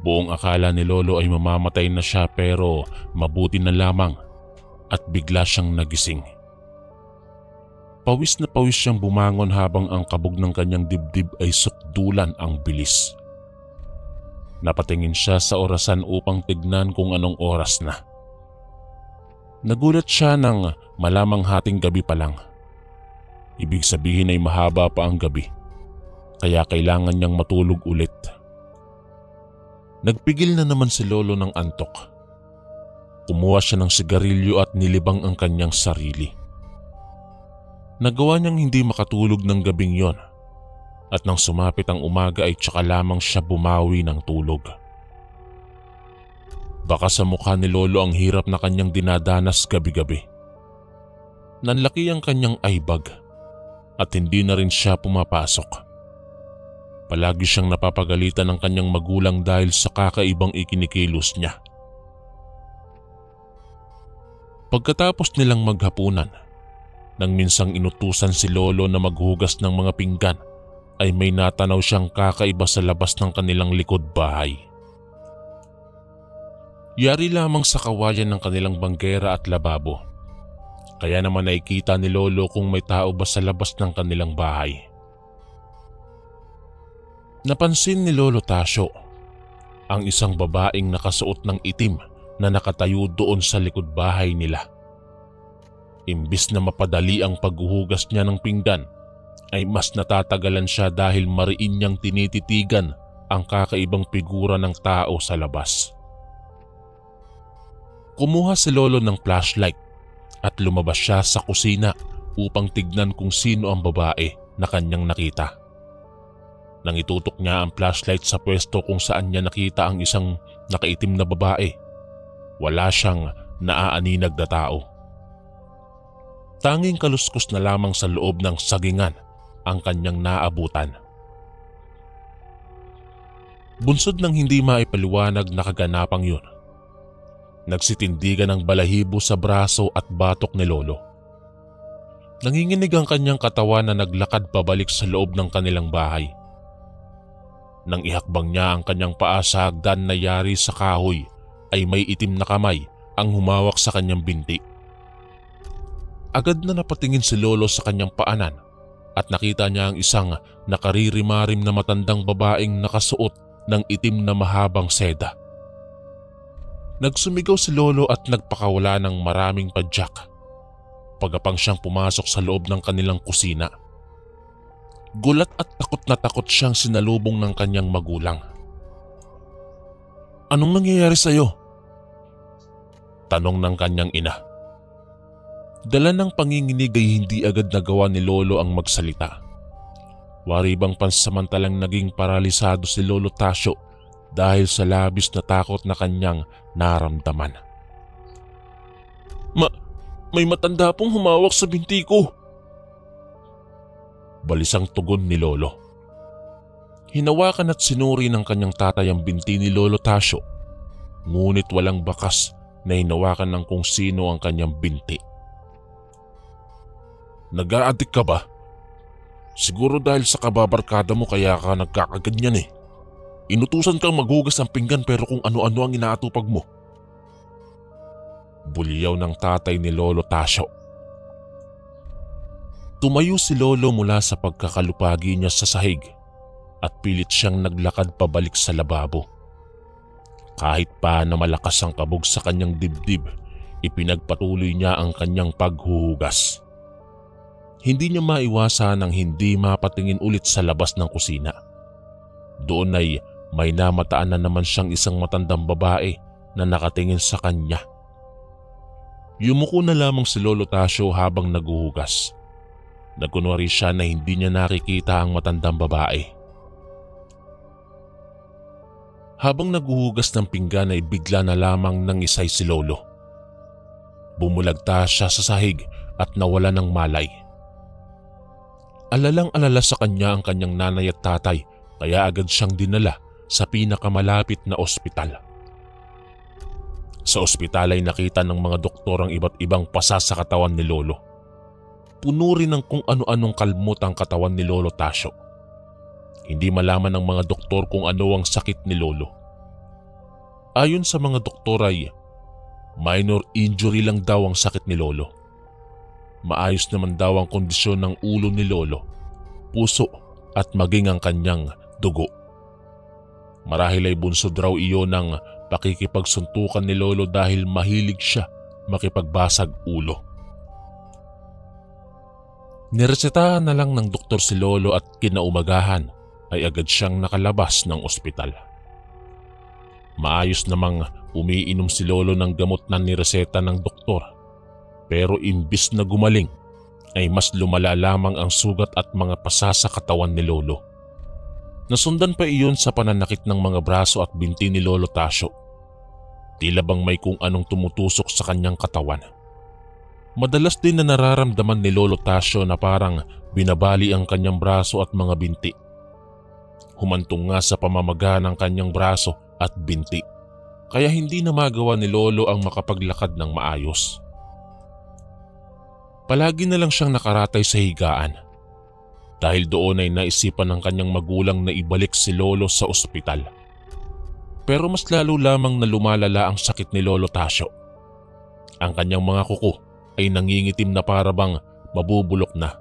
Buong akala ni Lolo ay mamamatay na siya pero mabuti na lamang at bigla siyang nagising. Pawis na pawis siyang bumangon habang ang kabog ng kanyang dibdib ay sukdulan ang bilis. Napatingin siya sa orasan upang tignan kung anong oras na. Nagulat siya nang malamang hating gabi pa lang. Ibig sabihin ay mahaba pa ang gabi, kaya kailangan niyang matulog ulit. Nagpigil na naman si Lolo ng antok. Kumuha siya ng sigarilyo at nilibang ang kanyang sarili. Nagawa niyang hindi makatulog ng gabing yon at nang sumapit ang umaga ay tsaka lamang siya bumawi ng tulog. Baka sa mukha ni Lolo ang hirap na kanyang dinadanas gabi-gabi. Nanlaki ang kanyang eyebag at hindi na rin siya pumapasok. Palagi siyang napapagalitan ng kanyang magulang dahil sa kakaibang ikinikilos niya. Pagkatapos nilang maghapunan, nang minsang inutusan si Lolo na maghugas ng mga pinggan, ay may natanaw siyang kakaiba sa labas ng kanilang likod bahay. Yari lamang sa kawayan ng kanilang banggera at lababo. Kaya naman nakikita ni Lolo kung may tao ba sa labas ng kanilang bahay. Napansin ni Lolo Tasyo ang isang babaeng nakasuot ng itim na nakatayo doon sa likod bahay nila. Imbis na mapadali ang paghuhugas niya ng pinggan, ay mas natatagalan siya dahil mariin niyang tinititigan ang kakaibang figura ng tao sa labas. Kumuha si Lolo ng flashlight at lumabas siya sa kusina upang tignan kung sino ang babae na kanyang nakita. Nang itutok niya ang flashlight sa pwesto kung saan niya nakita ang isang nakaitim na babae, wala siyang naaaninag na tao. Tanging kaluskos na lamang sa loob ng sagingan ang kanyang naabutan. Bunsod ng hindi maipaliwanag na kaganapang yun, nagsitindigan ng balahibo sa braso at batok ni Lolo. Nanginginig ang kanyang katawan na naglakad pabalik sa loob ng kanilang bahay. Nang ihakbang niya ang kanyang paa sa hagdan na yari sa kahoy, ay may itim na kamay ang humawak sa kanyang binti. Agad na napatingin si Lolo sa kanyang paanan at nakita niya ang isang nakaririmarim na matandang babaeng nakasuot ng itim na mahabang seda. Nagsumigaw si Lolo at nagpakawala ng maraming padyak. Pagapang siyang pumasok sa loob ng kanilang kusina. Gulat at takot na takot siyang sinalubong ng kanyang magulang. "Anong nangyayari sa'yo?" tanong ng kanyang ina. Dala ng panginginig ay hindi agad nagawa ni Lolo ang magsalita. Wari bang pansamantalang naging paralisado si Lolo Tasyo dahil sa labis na takot na kanyang naramdaman. May matanda pong humawak sa binti ko," balisang tugon ni Lolo. Hinawakan at sinuri ng kanyang tatay ang binti ni Lolo Tasyo, ngunit walang bakas na hinawakan ng kung sino ang kanyang binti. "Nag-a-addict ka ba? Siguro dahil sa kababarkada mo kaya ka nagkakaganyan eh. Inutusan kang maghugas ng pinggan pero kung ano-ano ang inaatupag mo." Bulyaw ng tatay ni Lolo Tasyo. Tumayo si Lolo mula sa pagkakalupagi niya sa sahig at pilit siyang naglakad pabalik sa lababo. Kahit pa na malakas ang kabog sa kanyang dibdib, ipinagpatuloy niya ang kanyang paghuhugas. Hindi niya maiwasan ang hindi mapatingin ulit sa labas ng kusina. Doon ay may namataan na naman siyang isang matandang babae na nakatingin sa kanya. Yumuko na lamang si Lolo Tasyo habang naghuhugas. Nagkunwari siya na hindi niya nakikita ang matandang babae. Habang naghuhugas ng pinggan ay bigla na lamang nangisay si Lolo. Bumulagta siya sa sahig at nawala ng malay. Alalang-alala sa kanya ang kanyang nanay at tatay kaya agad siyang dinala sa pinakamalapit na ospital. Sa ospital ay nakita ng mga doktor ang iba't ibang pasa sa katawan ni Lolo. Puno rin ng kung ano-anong kalmot ang katawan ni Lolo Tasyo. Hindi malaman ng mga doktor kung ano ang sakit ni Lolo. Ayon sa mga doktor ay minor injury lang daw ang sakit ni Lolo. Maayos naman daw ang kondisyon ng ulo ni Lolo, puso at maging ang kanyang dugo. Marahil ay bunsod raw iyon ng pakikipagsuntukan ni Lolo dahil mahilig siya makipagbasag ulo. Niresetahan na lang ng doktor si Lolo at kinaumagahan ay agad siyang nakalabas ng ospital. Maayos namang umiinom si Lolo ng gamot na nireseta ng doktor. Pero imbis na gumaling ay mas lumala lamang ang sugat at mga pasa sa katawan ni Lolo. Nasundan pa iyon sa pananakit ng mga braso at binti ni Lolo Tasyo. Tila bang may kung anong tumutusok sa kanyang katawan. Madalas din na nararamdaman ni Lolo Tasyo na parang binabali ang kanyang braso at mga binti. Humantong nga sa pamamaga ng kanyang braso at binti, kaya hindi na magawa ni Lolo ang makapaglakad ng maayos. Palagi na lang siyang nakaratay sa higaan. Dahil doon ay naisipan ng kanyang magulang na ibalik si Lolo sa ospital. Pero mas lalo lamang na lumalala ang sakit ni Lolo Tasyo. Ang kanyang mga kuko ay nangingitim na parabang mabubulok na.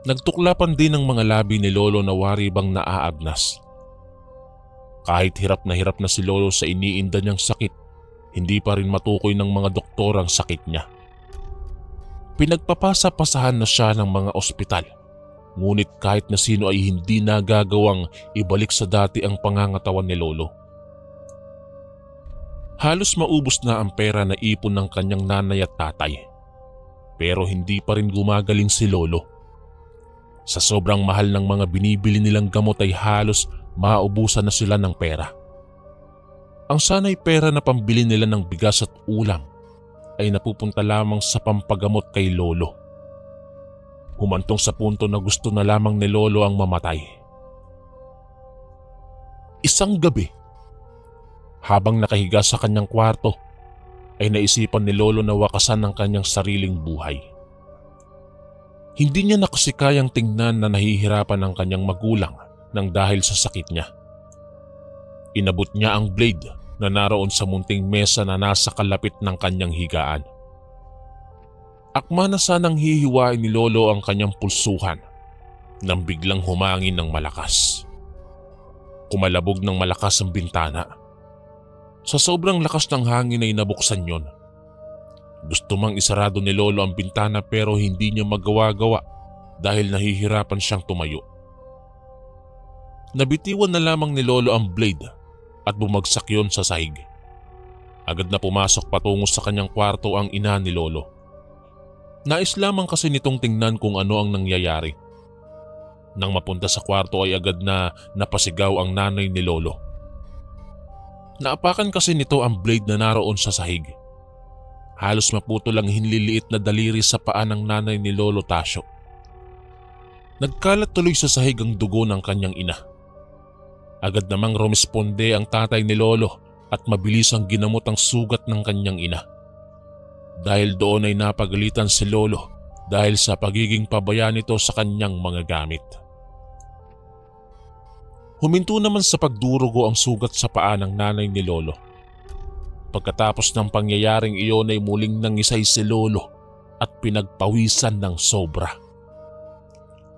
Nagtuklapan din ang mga labi ni Lolo na wari bang naaagnas. Kahit hirap na si Lolo sa iniinda niyang sakit, hindi pa rin matukoy ng mga doktor ang sakit niya. Pinagpapasa-pasahan na siya ng mga ospital. Ngunit kahit na sino ay hindi nagagawang ibalik sa dati ang pangangatawan ni Lolo. Halos maubos na ang pera na ipon ng kanyang nanay at tatay. Pero hindi pa rin gumagaling si Lolo. Sa sobrang mahal ng mga binibili nilang gamot ay halos maubusan na sila ng pera. Ang sana'y pera na pambili nila ng bigas at ulam ay napupunta lamang sa pampagamot kay Lolo. Humantong sa punto na gusto na lamang ni Lolo ang mamatay. Isang gabi, habang nakahiga sa kanyang kwarto, ay naisipan ni Lolo na wakasan ang kanyang sariling buhay. Hindi niya nakasikayang tingnan na nahihirapan ang kanyang magulang nang dahil sa sakit niya. Inabot niya ang blade na naroon sa munting mesa na nasa kalapit ng kanyang higaan. Akma na sanang hihiwain ni Lolo ang kanyang pulsuhan nang biglang humangin ng malakas. Kumalabog ng malakas ang bintana. Sa sobrang lakas ng hangin ay nabuksan yon. Gusto mang isarado ni Lolo ang bintana pero hindi niya magawa-gawa dahil nahihirapan siyang tumayo. Nabitiwan na lamang ni Lolo ang blade at bumagsak yon sa sahig. Agad na pumasok patungo sa kanyang kwarto ang ina ni Lolo. Nais lamang kasi nitong tingnan kung ano ang nangyayari. Nang mapunta sa kwarto ay agad na napasigaw ang nanay ni Lolo. Naapakan kasi nito ang blade na naroon sa sahig. Halos maputol ang hinliliit na daliri sa paa ng nanay ni Lolo Tasyo. Nagkalat tuloy sa sahig ang dugo ng kanyang ina. Agad namang rumesponde ang tatay ni Lolo at mabilis ang ginamot ang sugat ng kanyang ina. Dahil doon ay napagalitan si Lolo dahil sa pagiging pabaya nito sa kanyang mga gamit. Huminto naman sa pagdurugo ang sugat sa paa ng nanay ni Lolo. Pagkatapos ng pangyayaring iyon ay muling nangisay si Lolo at pinagpawisan ng sobra.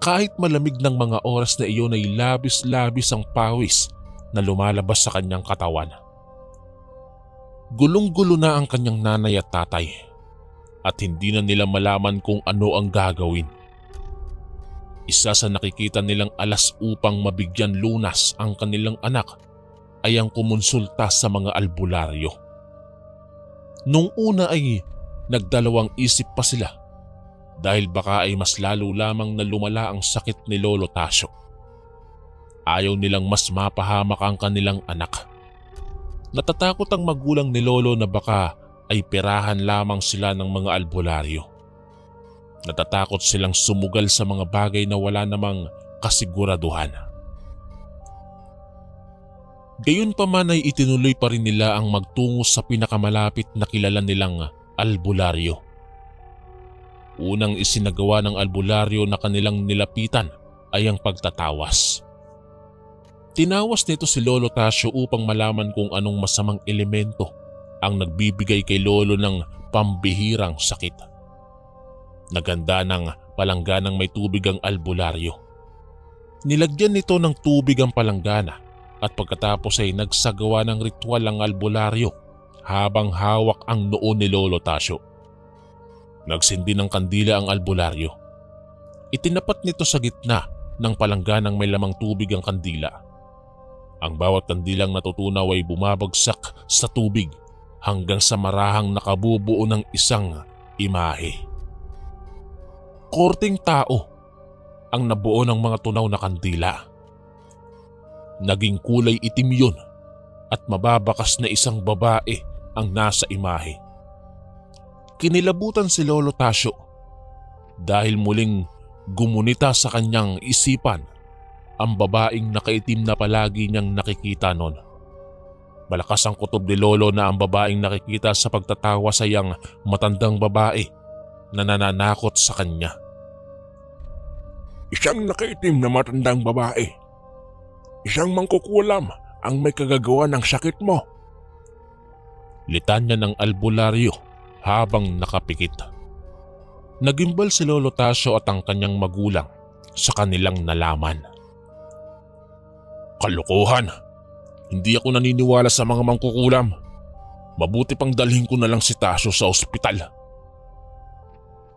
Kahit malamig ng mga oras na iyon ay labis-labis ang pawis na lumalabas sa kanyang katawan. Gulong-gulo na ang kanyang nanay at tatay. At hindi na nila malaman kung ano ang gagawin. Isa sa nakikita nilang alas upang mabigyan lunas ang kanilang anak ay ang kumonsulta sa mga albularyo. Nung una ay nagdalawang isip pa sila dahil baka ay mas lalo lamang na lumala ang sakit ni Lolo Tasyo. Ayaw nilang mas mapahamak ang kanilang anak. Natatakot ang magulang ni Lolo na baka ay perahan lamang sila ng mga albularyo. Natatakot silang sumugal sa mga bagay na wala namang kasiguraduhan. Gayunpaman ay itinuloy pa rin nila ang magtungo sa pinakamalapit na kilala nilang albularyo. Unang isinagawa ng albularyo na kanilang nilapitan ay ang pagtatawas. Tinawas nito si Lolo Tasyo upang malaman kung anong masamang elemento ang nagbibigay kay Lolo ng pambihirang sakit. Naganda ng palangganang may tubig ang albularyo. Nilagyan nito ng tubig ang palanggana at pagkatapos ay nagsagawa ng ritual ang albularyo habang hawak ang noo ni Lolo Tasyo. Nagsindi ng kandila ang albularyo. Itinapat nito sa gitna ng palangganang may lamang tubig ang kandila. Ang bawat kandilang natutunaw ay bumabagsak sa tubig hanggang sa marahang nakabubuo ng isang imahe. Korteng tao ang nabuo ng mga tunaw na kandila. Naging kulay itim yun at mababakas na isang babae ang nasa imahe. Kinilabutan si Lolo Tasyo dahil muling gumunita sa kanyang isipan ang babaeng nakaitim na palagi niyang nakikita noon. Malakas ang kutob ni Lolo na ang babaeng nakikita sa pagtatawa sa iyang matandang babae na nananakot sa kanya. Isang nakaitim na matandang babae. Isang mangkukulam ang may kagagawa ng sakit mo. Litanya ng albularyo habang nakapikit. Nagimbal si Lolo Tasyo at ang kanyang magulang sa kanilang nalaman. Kalokohan! Hindi ako naniniwala sa mga mangkukulam. Mabuti pang dalhin ko na lang si Tasyo sa ospital.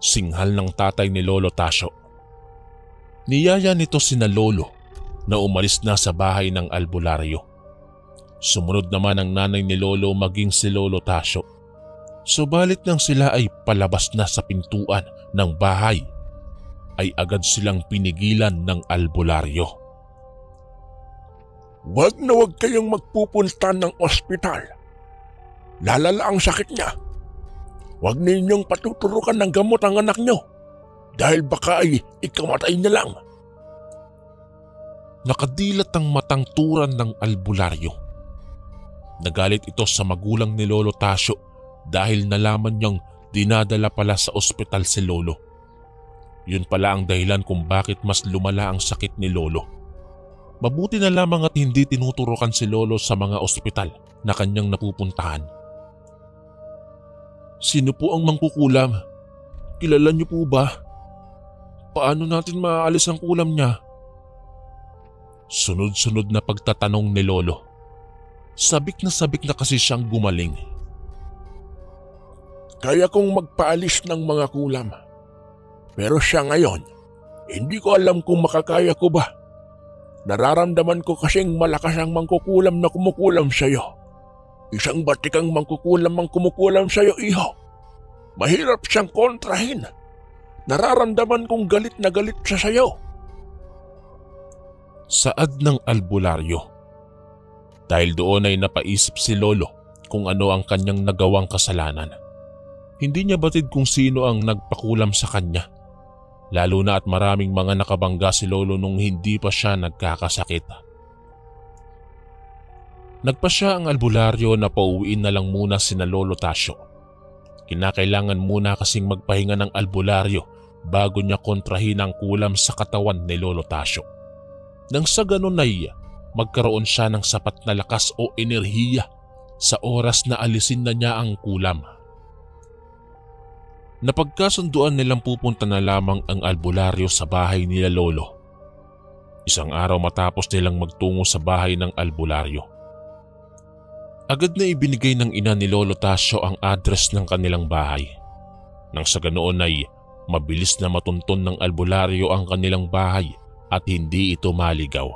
singhal ng tatay ni Lolo Tasyo. Niyaya nito sina Lolo na umalis na sa bahay ng albularyo. Sumunod naman ang nanay ni Lolo maging si Lolo Tasyo. Subalit nang sila ay palabas na sa pintuan ng bahay, ay agad silang pinigilan ng albularyo. Wag na wag kayong magpupunta ng ospital. Lalala ang sakit niya. Wag ninyong patuturukan ng gamot ang anak nyo dahil baka ay ikamatay na lang. Nakadilat ang matang turan ng albularyo. Nagalit ito sa magulang ni Lolo Tasyo dahil nalaman niyang dinadala pala sa ospital si Lolo. Yun pala ang dahilan kung bakit mas lumala ang sakit ni Lolo. Mabuti na lamang at hindi tinuturukan si Lolo sa mga ospital na kanyang napupuntahan. Sino po ang mangkukulam? Kilala niyo po ba? Paano natin maaalis ang kulam niya? Sunod-sunod na pagtatanong ni Lolo. Sabik na kasi siyang gumaling. Kaya kong magpaalis ng mga kulam. Pero siya ngayon, hindi ko alam kung makakaya ko ba. Nararamdaman ko kasing malakas ang mangkukulam na kumukulam sa'yo. Isang batikang mangkukulam ang kumukulam sa'yo, iho. Mahirap siyang kontrahin. Nararamdaman kong galit na galit siya sa'yo. Saad ng albularyo. Dahil doon ay napaisip si Lolo kung ano ang kanyang nagawang kasalanan. Hindi niya batid kung sino ang nagpakulam sa kanya. Lalo na at maraming mga nakabangga si Lolo nung hindi pa siya nagkakasakit. Nagpasya ang albularyo na pauwiin na lang muna sina Lolo Tasyo. Kinakailangan muna kasing magpahinga ng albularyo bago niya kontrahin ang kulam sa katawan ni Lolo Tasyo. Nang sa ganun ay magkaroon siya ng sapat na lakas o enerhiya sa oras na alisin na niya ang kulam. Napagkasunduan nilang pupunta na lamang ang albularyo sa bahay nila Lolo. Isang araw matapos nilang magtungo sa bahay ng albularyo. Agad na ibinigay ng ina ni Lolo Tasyo ang address ng kanilang bahay. Nang sa ganoon ay mabilis na matunton ng albularyo ang kanilang bahay at hindi ito maligaw.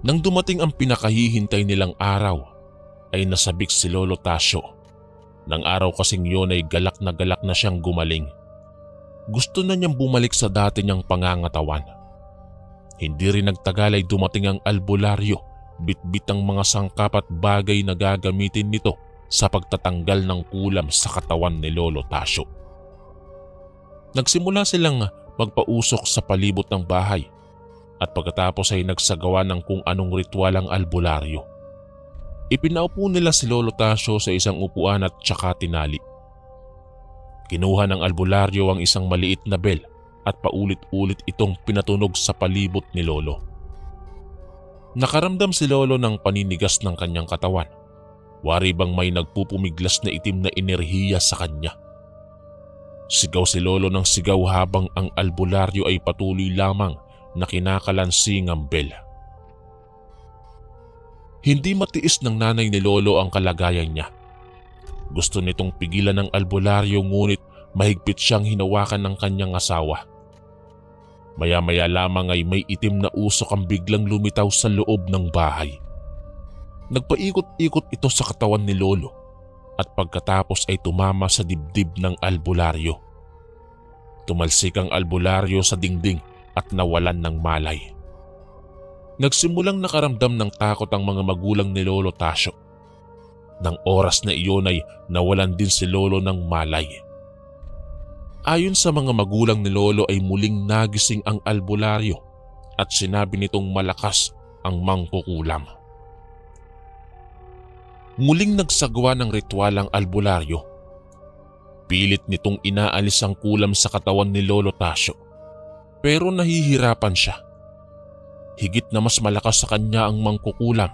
Nang dumating ang pinakahihintay nilang araw ay nasabik si Lolo Tasyo. Nang araw kasing yun ay galak na siyang gumaling. Gusto na niyang bumalik sa dati niyang pangangatawan. Hindi rin nagtagal ay dumating ang albularyo, bitbit ang mga sangkap at bagay na gagamitin nito sa pagtatanggal ng kulam sa katawan ni Lolo Tasyo. Nagsimula silang magpausok sa palibot ng bahay at pagkatapos ay nagsagawa ng kung anong ritual ang albularyo. Ipinaupo nila si Lolo Tasyo sa isang upuan at tsaka tinali. Kinuha ng albularyo ang isang maliit na bell at paulit-ulit itong pinatunog sa palibot ni Lolo. Nakaramdam si Lolo ng paninigas ng kanyang katawan. Wari bang may nagpupumiglas na itim na enerhiya sa kanya. Sigaw si Lolo ng sigaw habang ang albularyo ay patuloy lamang na kinakalansing ang bell. Hindi matiis ng nanay ni Lolo ang kalagayan niya. Gusto nitong pigilan ng albularyo ngunit mahigpit siyang hinawakan ng kanyang asawa. Maya-maya lamang ay may itim na usok ang biglang lumitaw sa loob ng bahay. Nagpaikot-ikot ito sa katawan ni Lolo at pagkatapos ay tumama sa dibdib ng albularyo. Tumalsik ang albularyo sa dingding at nawalan ng malay. Nagsimulang nakaramdam ng takot ang mga magulang ni Lolo Tasyo. Nang oras na iyon ay nawalan din si Lolo ng malay. Ayon sa mga magulang ni Lolo ay muling nagising ang albularyo at sinabi nitong malakas ang mangkukulam. Muling nagsagawa ng ritual ang albularyo. Pilit nitong inaalis ang kulam sa katawan ni Lolo Tasyo. Pero nahihirapan siya. Higit na mas malakas sa kanya ang mangkukulam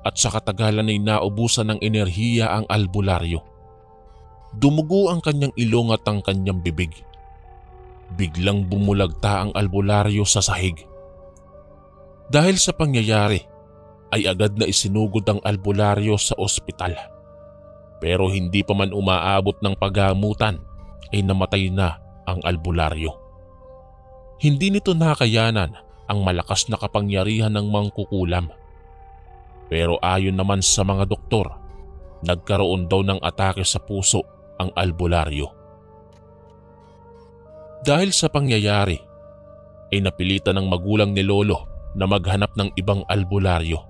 at sa katagalan ay naubusan ng enerhiya ang albularyo. Dumugo ang kanyang ilong at ang kanyang bibig. Biglang bumulagta ang albularyo sa sahig. Dahil sa pangyayari ay agad na isinugod ang albularyo sa ospital. Pero hindi pa man umaabot ng paggamutan ay namatay na ang albularyo. Hindi nito nakayanan ang malakas na kapangyarihan ng mangkukulam. Pero ayon naman sa mga doktor, nagkaroon daw ng atake sa puso ang albularyo. Dahil sa pangyayari, ay napilitan ng magulang ni Lolo na maghanap ng ibang albularyo.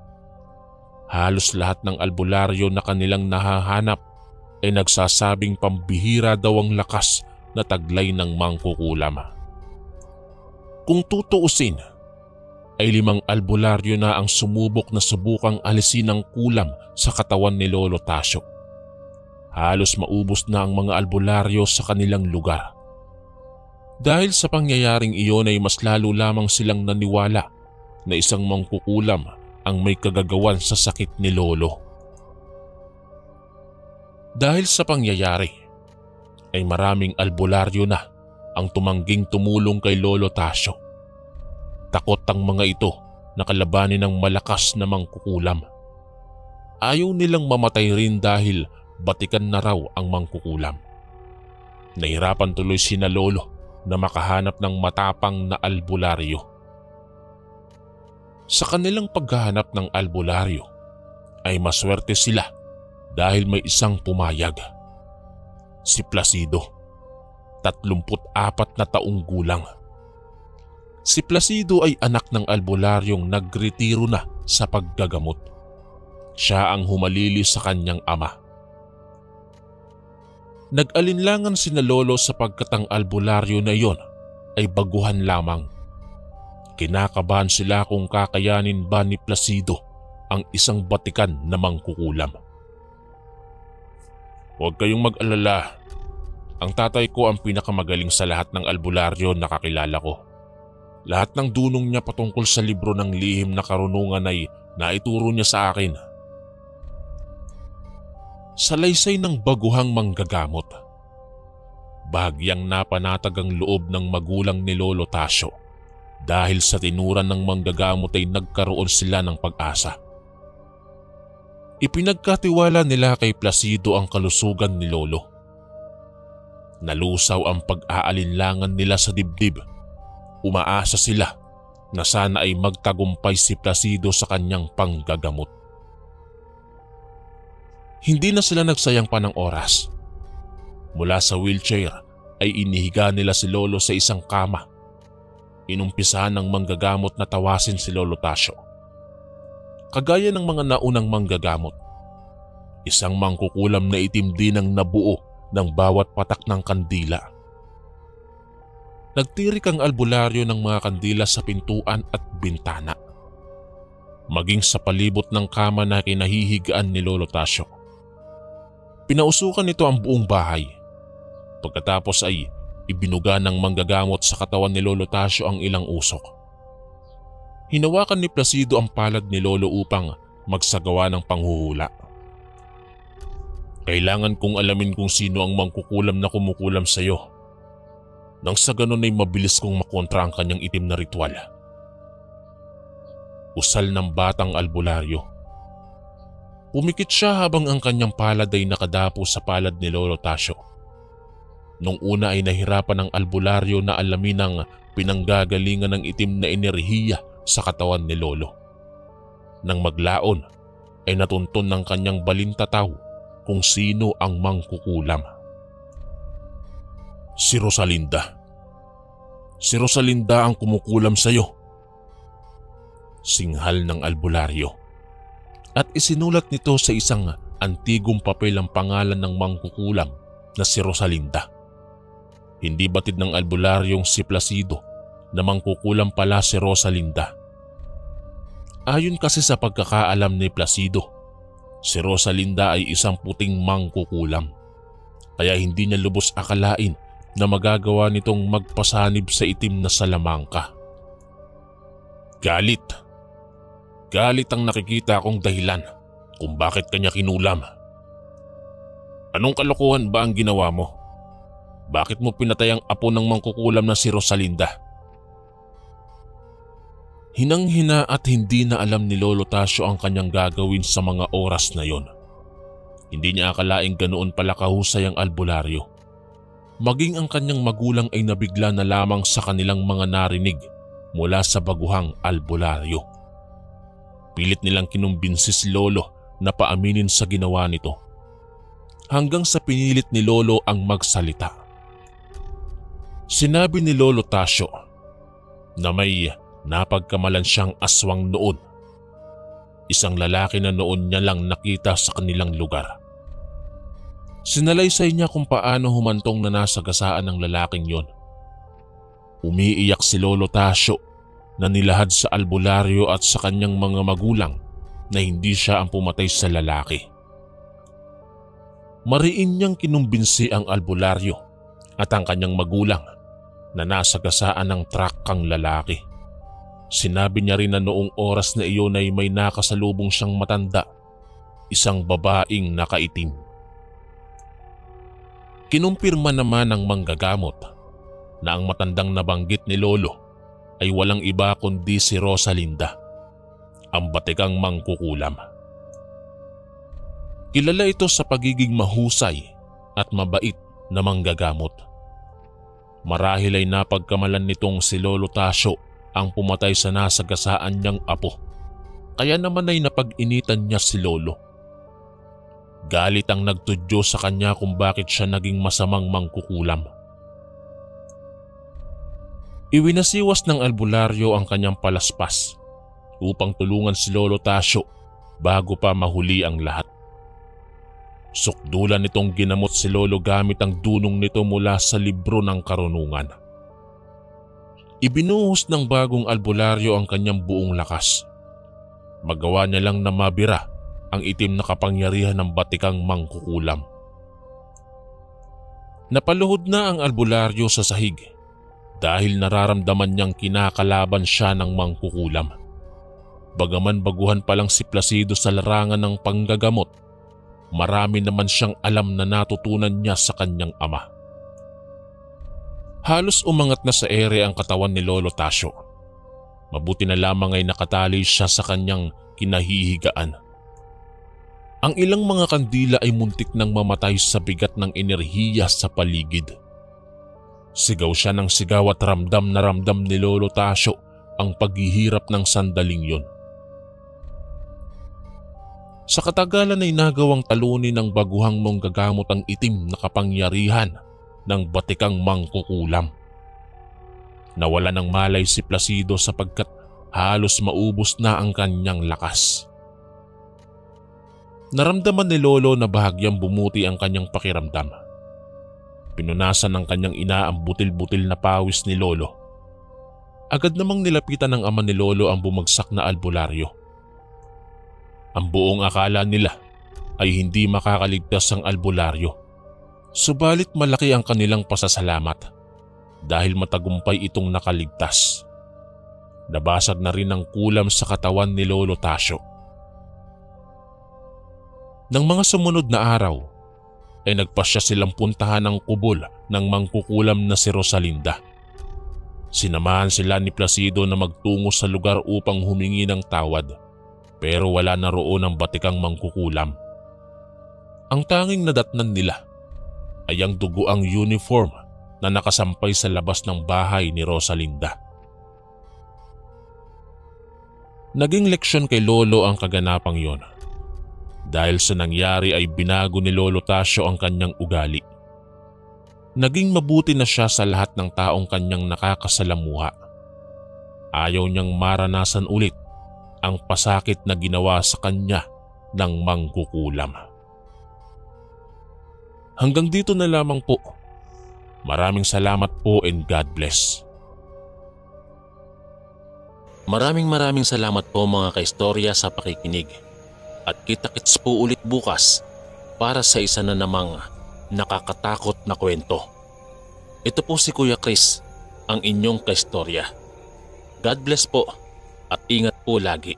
Halos lahat ng albularyo na kanilang nahahanap ay nagsasabing pambihira daw ang lakas na taglay ng mangkukulam. Kung tutuusin, ay 5 albularyo na ang sumubok na subukang alisin ang kulam sa katawan ni Lolo Tasyo. Halos maubos na ang mga albularyo sa kanilang lugar. Dahil sa pangyayaring iyon ay mas lalo lamang silang naniwala na isang mangkukulam ang may kagagawan sa sakit ni Lolo. Dahil sa pangyayari, ay maraming albularyo na ang tumangging tumulong kay Lolo Tasyo. Takot ang mga ito na kalabanin ng malakas na mangkukulam. Ayaw nilang mamatay rin dahil batikan na raw ang mangkukulam. Nahirapan tuloy sina Lolo na makahanap ng matapang na albularyo. Sa kanilang paghahanap ng albularyo ay maswerte sila dahil may isang pumayag. Si Placido, 34 na taong gulang. Si Placido ay anak ng albularyong nagretiro na sa paggagamot. Siya ang humalili sa kanyang ama. Nag-alinlangan sina Lolo sapagkat ang albularyo na iyon ay baguhan lamang. Kinakabahan sila kung kakayanin ba ni Placido ang isang batikan na mangkukulam. Huwag kayong mag-alala. Ang tatay ko ang pinakamagaling sa lahat ng albularyo na kakilala ko. Lahat ng dunong niya patungkol sa libro ng lihim na karunungan ay naituro niya sa akin. Salaysay ng baguhang manggagamot. Bahagyang napanatag ang loob ng magulang ni Lolo Tasyo. Dahil sa tinuran ng manggagamot ay nagkaroon sila ng pag-asa. Ipinagkatiwala nila kay Placido ang kalusugan ni Lolo. Nalusaw ang pag-aalinlangan nila sa dibdib. Umaasa sila na sana ay magtagumpay si Placido sa kanyang panggagamot. Hindi na sila nagsayang pa ng oras. Mula sa wheelchair ay inihiga nila si Lolo sa isang kama. Inumpisahan ng manggagamot na tawasin si Lolo Tasyo. Kagaya ng mga naunang manggagamot, isang mangkukulam na itim din ang nabuo ng bawat patak ng kandila. Nagtirik ang albularyo ng mga kandila sa pintuan at bintana, maging sa palibot ng kama na kinahihigaan ni Lolo Tasyo. Pinausukan nito ang buong bahay. Pagkatapos ay ibinuga ng manggagamot sa katawan ni Lolo Tasyo ang ilang usok. Hinawakan ni Placido ang palad ni Lolo upang magsagawa ng panghuhula. Kailangan kong alamin kung sino ang mangkukulam na kumukulam sa iyo. Nang sa ganun ay mabilis kong makontra ang kanyang itim na ritual. Usal ng batang albularyo. Pumikit siya habang ang kanyang palad ay nakadapo sa palad ni Lolo Tasyo. Nung una ay nahirapan ang albularyo na alamin ang pinanggagalingan ng itim na enerhiya sa katawan ni Lolo. Nang maglaon ay natuntun ng kanyang balintataw kung sino ang mangkukulam. Si Rosalinda. Si Rosalinda ang kumukulam sa iyo. Singhal ng albularyo. At isinulat nito sa isang antigong papel ang pangalan ng mangkukulam na si Rosalinda. Hindi batid ng albularyong si Placido na mangkukulam pala si Rosalinda. Ayon kasi sa pagkakaalam ni Placido, si Rosalinda ay isang puting mangkukulam. Kaya hindi niya lubos akalain na magagawa nitong magpasanib sa itim na salamangka. Galit. Galit ang nakikita kong dahilan kung bakit kanya kinulam. Anong kalokohan ba ang ginawa mo? Bakit mo pinatay ang apo ng mangkukulam na si Rosalinda? Hinang-hina at hindi na alam ni Lolo Tasyo ang kanyang gagawin sa mga oras na yon. Hindi niya akalaing ganoon pala kahusay ang albularyo. Maging ang kanyang magulang ay nabigla na lamang sa kanilang mga narinig mula sa baguhang albularyo. Pilit nilang kinumbinsi si Lolo na paaminin sa ginawa nito. Hanggang sa pinilit ni Lolo ang magsalita. Sinabi ni Lolo Tasyo na may napagkamalan siyang aswang noon. Isang lalaki na noon niya lang nakita sa kanilang lugar. Sinalaysay niya kung paano humantong na nasagasaan ng lalaking yon. Umiiyak si Lolo Tasyo na nilahad sa albularyo at sa kanyang mga magulang na hindi siya ang pumatay sa lalaki. Mariin niyang kinumbinsi ang albularyo at ang kanyang magulang na nasagasaan ng truck ang lalaki. Sinabi niya rin na noong oras na iyon ay may nakasalubong siyang matanda, isang babaeng nakaitim. Kinumpirma naman ng manggagamot na ang matandang nabanggit ni Lolo ay walang iba kundi si Rosalinda, ang batikang mangkukulam. Kilala ito sa pagiging mahusay at mabait na manggagamot. Marahil ay napagkamalan nitong si Lolo Tasyo ang pumatay sa nasagasaan niyang apo, kaya naman ay napag-initan niya si Lolo. Galit ang nagtudyo sa kanya kung bakit siya naging masamang mangkukulam. Iwinasiwas ng albularyo ang kanyang palaspas upang tulungan si Lolo Tasyo bago pa mahuli ang lahat. Sukdulan nitong ginamot si Lolo gamit ang dunong nito mula sa libro ng karunungan. Ibinuhos ng bagong albularyo ang kanyang buong lakas. Magawa niya lang na mabira ang itim na kapangyarihan ng batikang mangkukulam. Napaluhod na ang albularyo sa sahig dahil nararamdaman niyang kinakalaban siya ng mangkukulam. Bagaman baguhan pa lang si Placido sa larangan ng panggagamot, marami naman siyang alam na natutunan niya sa kanyang ama. Halos umangat na sa ere ang katawan ni Lolo Tasyo. Mabuti na lamang ay nakatali siya sa kanyang kinahihigaan. Ang ilang mga kandila ay muntik nang mamatay sa bigat ng enerhiya sa paligid. Sigaw siya ng sigaw at ramdam na ramdam ni Lolo Tasyo ang paghihirap ng sandaling yon. Sa katagalan ay nagawang talunin ng baguhang manggagamot ang itim na kapangyarihan ng batikang mangkukulam. Nawala ng malay si Placido sapagkat halos maubos na ang kanyang lakas. Naramdaman ni Lolo na bahagyang bumuti ang kanyang pakiramdam. Pinunasan ng kanyang ina ang butil-butil na pawis ni Lolo. Agad namang nilapitan ng ama ni Lolo ang bumagsak na albularyo. Ang buong akala nila ay hindi makakaligtas ang albularyo. Subalit malaki ang kanilang pasasalamat dahil matagumpay itong nakaligtas. Nabasag na rin ang kulam sa katawan ni Lolo Tasyo. Nang mga sumunod na araw, ay nagpasya silang puntahan ang kubol ng mangkukulam na si Rosalinda. Sinamahan sila ni Placido na magtungo sa lugar upang humingi ng tawad, pero wala na roon ang batikang mangkukulam. Ang tanging nadatnan nila ay ang duguang uniform na nakasampay sa labas ng bahay ni Rosalinda. Naging leksyon kay Lolo ang kaganapang yon. Dahil sa nangyari ay binago ni Lolo Tasyo ang kanyang ugali. Naging mabuti na siya sa lahat ng taong kanyang nakakasalamuha. Ayaw niyang maranasan ulit ang pasakit na ginawa sa kanya ng mangkukulam. Hanggang dito na lamang po. Maraming salamat po and God bless. Maraming salamat po mga kaistorya sa pakikinig. At kita-kits po ulit bukas para sa isa na namang nakakatakot na kwento. Ito po si Kuya Chris, ang inyong kaistorya. God bless po at ingat po lagi.